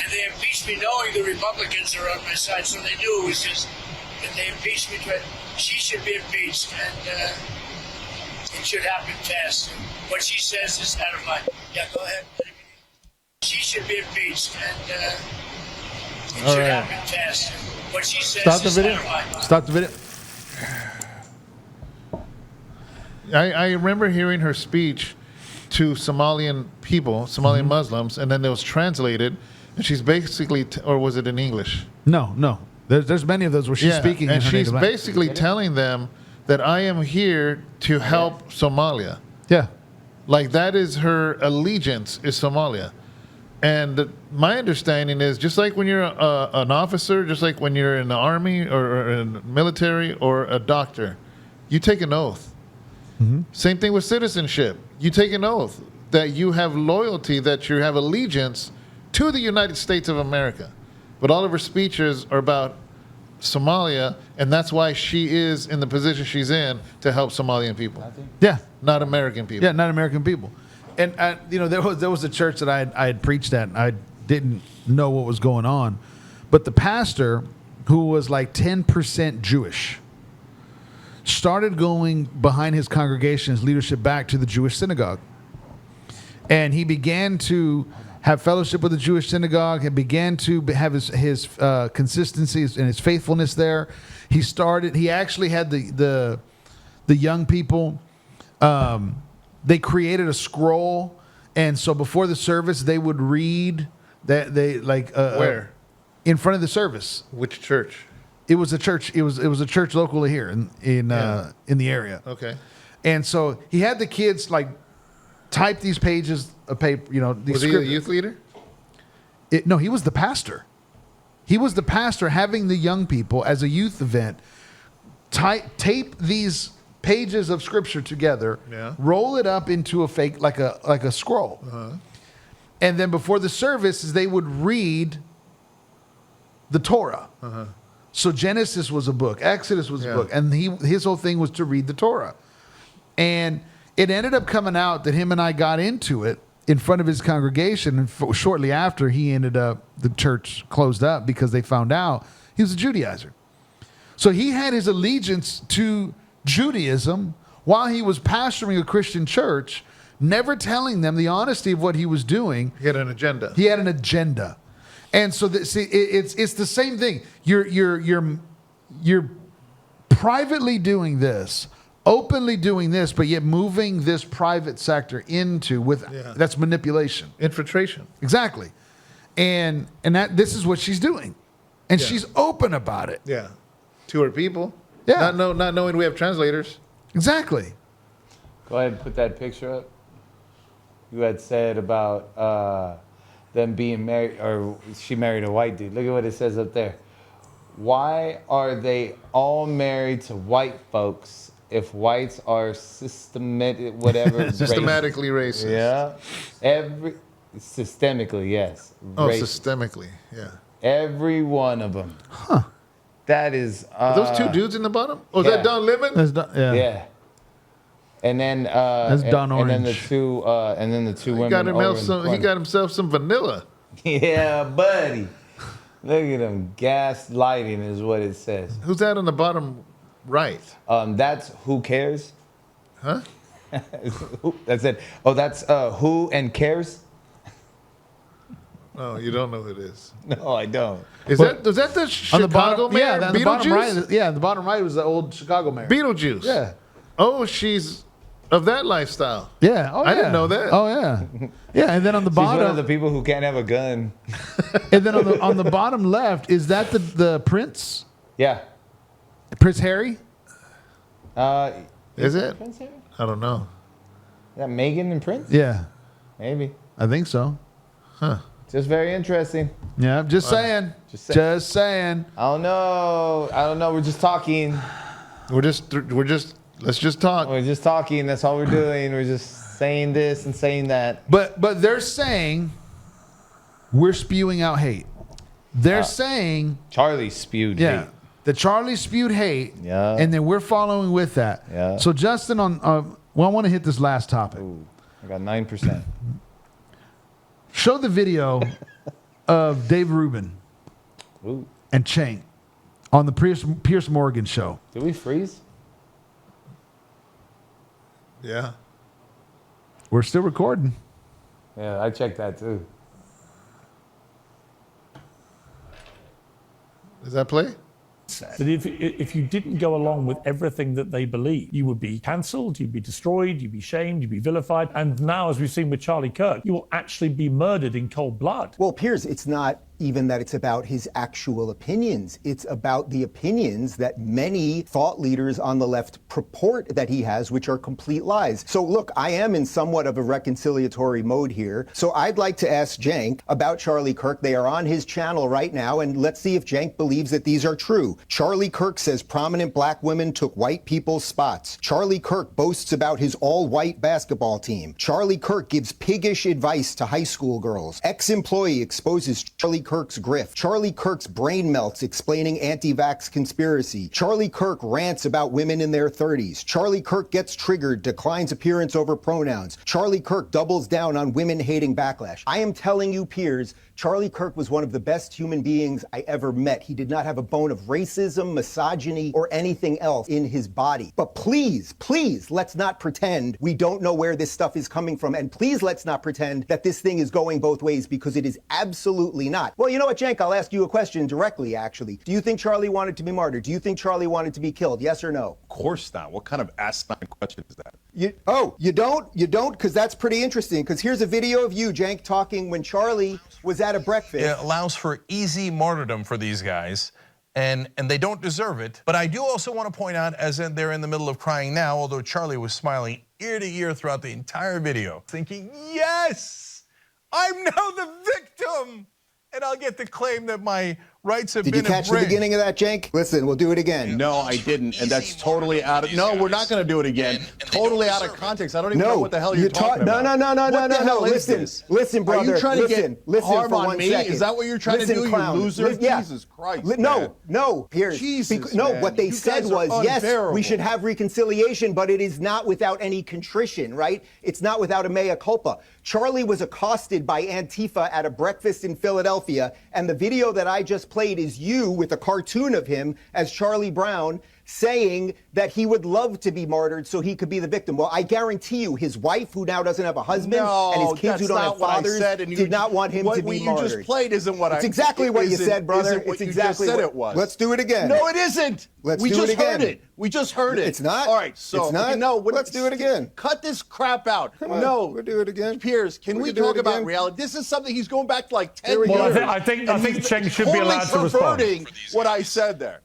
And they impeached me knowing the Republicans are on my side, so they knew it was just that they impeached me. She should be impeached, and it should happen fast. What she says is out of line. Yeah, go ahead. She should be impeached, and it should happen fast. What she says is out of line. Stop the video. I remember hearing her speech to Somalian people, Somalian Muslims, and then it was translated, and she's basically, or was it in English? No. There's many of those where she's speaking in and her she's native basically telling them that I am here to help Somalia. Yeah. Like, that is her allegiance, is Somalia. And my understanding is, just like when you're an officer, just like when you're in the army or in the military or a doctor, you take an oath. Mm-hmm. Same thing with citizenship. You take an oath that you have loyalty, that you have allegiance to the United States of America. But all of her speeches are about Somalia, and that's why she is in the position she's in to help Somalian people. Yeah. Not American people. Yeah, not American people. And there was a church that I had preached at, and I didn't know what was going on, but the pastor, who was like 10% Jewish, started going behind his congregation, his leadership, back to the Jewish synagogue, and he began to have fellowship with the Jewish synagogue, and began to have his consistency and his faithfulness there. He actually had the young people. They created a scroll, and so before the service, they would read that they where in front of the service. Which church? It was a church. It was a church locally here in the area. Okay. And so he had the kids type these pages of paper. Was he a youth leader? No, he was the pastor. He was the pastor having the young people as a youth event tape these pages of scripture together, roll it up into a fake like a scroll, and then before the services they would read the Torah. So Genesis was a book, Exodus was a book, and his whole thing was to read the Torah. And it ended up coming out that him and I got into it in front of his congregation, and shortly after the church closed up because they found out he was a Judaizer. So he had his allegiance to Judaism while he was pastoring a Christian church, never telling them the honesty of what he was doing. He had an agenda. He had an agenda. And so it's the same thing. You're privately doing this, openly doing this, but yet moving this private sector into that's manipulation, infiltration. Exactly, and this is what she's doing, and she's open about it. Yeah, to her people. Yeah, not knowing we have translators. Exactly. Go ahead and put that picture up. You had said about them being married, or she married a white dude. Look at what it says up there. Why are they all married to white folks if whites are systematically racist? Yeah, systemically, yes. Oh, Racist. systemically, yeah. Every one of them. Huh. That is. Are those two dudes in the bottom? Oh, is that Don Lemon? Yeah. And then That's Don and then Orange. the two women. He got himself some vanilla. Yeah, buddy. Look at him. Gaslighting is what it says. Who's that on the bottom right? That's Who Cares. Huh? That's it. Oh, that's Who and Cares. Oh, you don't know who it is. No, I don't. Was that the Chicago mayor? Yeah, the bottom Beetlejuice? right. Yeah, the bottom right was the old Chicago mayor. Beetlejuice. Yeah. Oh, she's of that lifestyle. Yeah. Oh, I didn't know that. Oh, yeah. Yeah, and then on the She's bottom, one of the people who can't have a gun. and then on the bottom left, is that the Prince? Yeah. Prince Harry? Is it? Prince Harry? I don't know. Is that Meghan and Prince? Yeah. Maybe. I think so. Huh. Just very interesting. Yeah, I'm just saying. Just saying. I don't know. We're just talking. Let's just talk. We're just talking. That's all we're doing. We're just saying this and saying that. But they're saying we're spewing out hate. They're saying Charlie spewed hate. that Charlie spewed hate. Yeah. And then we're following with that. Yeah. So Justin, I want to hit this last topic. Ooh, I got 9%. Show the video of Dave Rubin Ooh. and Chank on the Pierce Morgan show. Did we freeze? Yeah. We're still recording. Yeah, I checked that too. Does that play? That if you didn't go along with everything that they believe, you would be cancelled, you'd be destroyed, you'd be shamed, you'd be vilified. And now, as we've seen with Charlie Kirk, you will actually be murdered in cold blood. Well, Piers, it's not even that it's about his actual opinions. It's about the opinions that many thought leaders on the left purport that he has, which are complete lies. So look, I am in somewhat of a reconciliatory mode here. So I'd like to ask Cenk about Charlie Kirk. They are on his channel right now, and let's see if Cenk believes that these are true. Charlie Kirk says prominent black women took white people's spots. Charlie Kirk boasts about his all-white basketball team. Charlie Kirk gives piggish advice to high school girls. Ex-employee exposes Charlie Kirk's grift. Charlie Kirk's brain melts explaining anti-vax conspiracy. Charlie Kirk rants about women in their 30s. Charlie Kirk gets triggered, declines appearance over pronouns. Charlie Kirk doubles down on women-hating backlash. I am telling you, Piers, Charlie Kirk was one of the best human beings I ever met. He did not have a bone of racism, misogyny, or anything else in his body. But please, please, let's not pretend we don't know where this stuff is coming from. And please, let's not pretend that this thing is going both ways, because it is absolutely not. Well, you know what, Cenk? I'll ask you a question directly, actually. Do you think Charlie wanted to be martyred? Do you think Charlie wanted to be killed? Yes or no? Of course not. What kind of asinine question is that? You don't? You don't? Because that's pretty interesting. Because here's a video of you, Cenk, talking when Charlie was at a breakfast. It allows for easy martyrdom for these guys, and they don't deserve it. But I do also want to point out, as they're in the middle of crying now, although Charlie was smiling ear to ear throughout the entire video, thinking, yes, I'm now the victim, and I'll get to claim that my rights have been infringed. Did you catch the beginning of that, Cenk? Listen, we'll do it again. No, I didn't, and that's totally out of. No, we're not going to do it again. Totally out of context. I don't even know what the hell you're talking about. No. Listen, brother. Are you trying to get harm for on 1 me? second. Is that what you're trying to do, clown. you loser? Jesus Christ. No, Piers. Jesus, no, man. what they You said guys are was, yes, unbearable. we should have reconciliation, but it is not without any contrition, right? It's not without a mea culpa. Charlie was accosted by Antifa at a breakfast in Philadelphia, and the video that I just played is you with a cartoon of him as Charlie Brown saying that he would love to be martyred so he could be the victim. Well, I guarantee you, his wife, who now doesn't have a husband, and his kids who don't have fathers, did not want him to be martyred. What you just played isn't what It's exactly what you said, brother. It's exactly what it was. Let's do it again. No, it isn't. We just heard it. We just heard it. It's not. All right, so it's not. no. Let's do it again. Cut this crap out. Come on, no, we'll do it again. Piers, can we talk about reality? This is something he's going back to like 10 years. Well, I think Cheng should be allowed to respond. Perverting what I said there.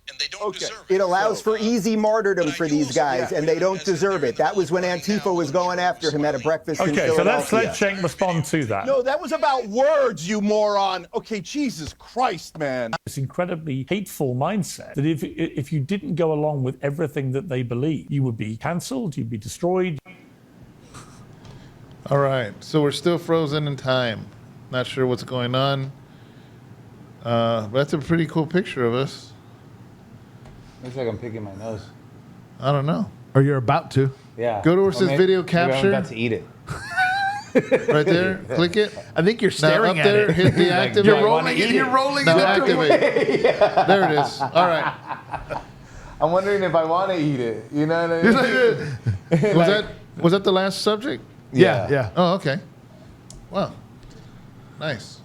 And they don't deserve it. It allows for easy martyrdom for these guys, and they don't deserve it. That was when Antifa was going after him at a breakfast in Philadelphia. So let's let Cheng respond to that. No, that was about words, you moron. Okay, Jesus Christ, man. This incredibly hateful mindset that if you didn't go along with everything that they believe, you would be cancelled, you'd be destroyed. All right, so we're still frozen in time. Not sure what's going on. But that's a pretty cool picture of us. Looks like I'm picking my nose. I don't know. Or you're about to. Yeah. Go to where it says video capture. I'm about to eat it. Right there. Click it. I think you're staring now, up there, at it. Hit the activate. You're rolling it. You're rolling now it. activate. Yeah. There it is. All right. I'm wondering if I want to eat it. You know what I mean? Was that the last subject? Yeah. Oh, okay. Wow. Nice.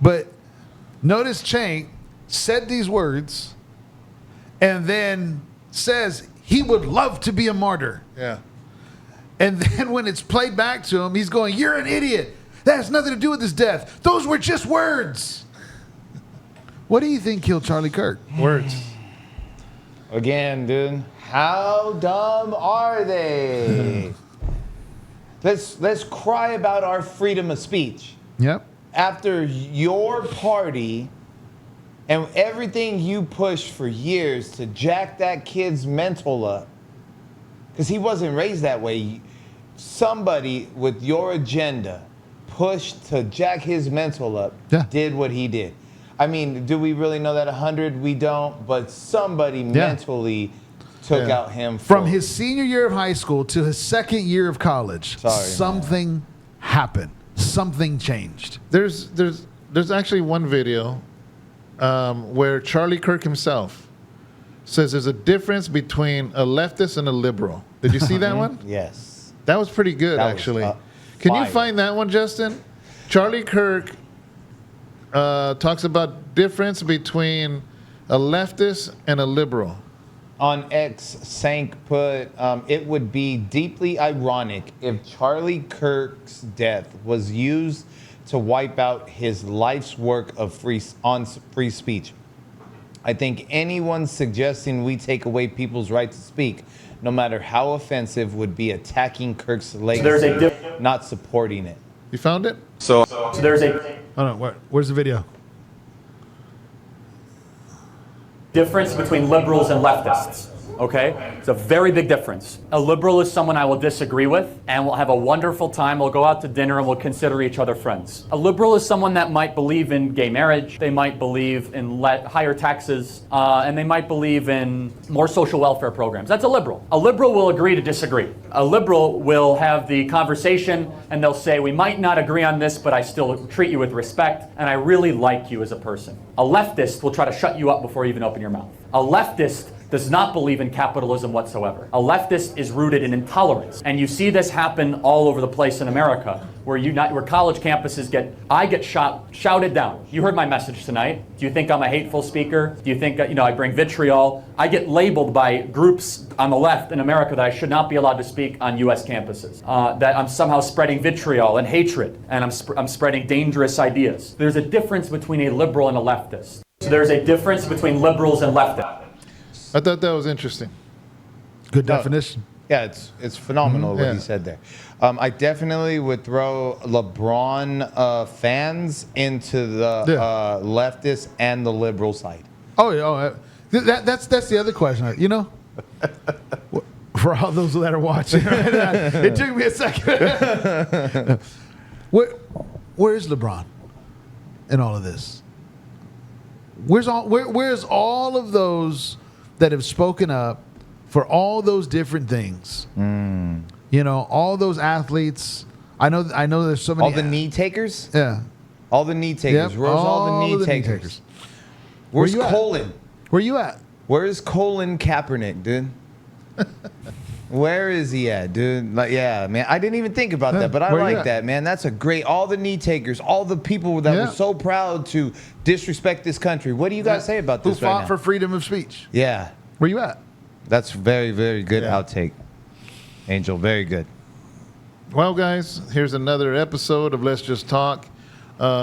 But notice Cheng said these words and then says he would love to be a martyr. Yeah. And then when it's played back to him, he's going, "You're an idiot. That has nothing to do with his death. Those were just words." What do you think killed Charlie Kirk? Words. Again, dude, how dumb are they? Let's cry about our freedom of speech. Yep. After your party and everything you pushed for years to jack that kid's mental up, because he wasn't raised that way. Somebody with your agenda pushed to jack his mental up, did what he did. I mean, do we really know that 100? We don't, but somebody mentally took out him. From his senior year of high school to his second year of college, something happened. Something changed. There's actually one video where Charlie Kirk himself says there's a difference between a leftist and a liberal. Did you see that one? Yes. That was pretty good, actually. Can you find that one, Justin? Charlie Kirk talks about difference between a leftist and a liberal. On X, Sank put, it would be deeply ironic if Charlie Kirk's death was used to wipe out his life's work of free speech. I think anyone suggesting we take away people's right to speak, no matter how offensive, would be attacking Kirk's legacy, not supporting it. You found it? So there's a Hold on, where's the video? difference between liberals and leftists. Okay? It's a very big difference. A liberal is someone I will disagree with, and we'll have a wonderful time. We'll go out to dinner and we'll consider each other friends. A liberal is someone that might believe in gay marriage, they might believe in higher taxes, and they might believe in more social welfare programs. That's a liberal. A liberal will agree to disagree. A liberal will have the conversation and they'll say, we might not agree on this, but I still treat you with respect, and I really like you as a person. A leftist will try to shut you up before you even open your mouth. A leftist does not believe in capitalism whatsoever. A leftist is rooted in intolerance. And you see this happen all over the place in America, where college campuses I get shouted down. You heard my message tonight. Do you think I'm a hateful speaker? Do you think I bring vitriol? I get labeled by groups on the left in America that I should not be allowed to speak on U.S. campuses. That I'm somehow spreading vitriol and hatred, and I'm spreading dangerous ideas. There's a difference between a liberal and a leftist. So there's a difference between liberals and leftists. I thought that was interesting. Good definition. Yeah, it's phenomenal what he said there. I definitely would throw LeBron fans into the leftist and the liberal side. That's the other question. For all those that are watching, it took me a second. Where is LeBron in all of this? Where's all of those that have spoken up for all those different things? All those athletes. I know there's so many. All the knee takers? Yeah. All the knee takers. Yep. Where's all the knee takers? Where's Colin? Where you at? Where's Colin Kaepernick, dude? Where is he at, dude? Like, yeah, man. I didn't even think about that, but I like that, man. That's a great. All the knee takers, all the people that were so proud to disrespect this country. What do you guys say about this right now? Who fought for freedom of speech? Yeah. Where you at? That's very, very good outtake, Angel. Very good. Well, guys, here's another episode of Let's Just Talk.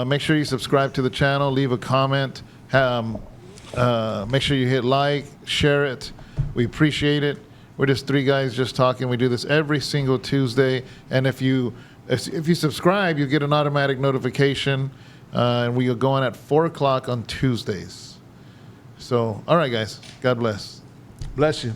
Make sure you subscribe to the channel, leave a comment. Make sure you hit like, share it. We appreciate it. We're just three guys just talking. We do this every single Tuesday. And if you subscribe, you get an automatic notification. And we are going at 4 o'clock on Tuesdays. So, all right, guys. God bless. Bless you.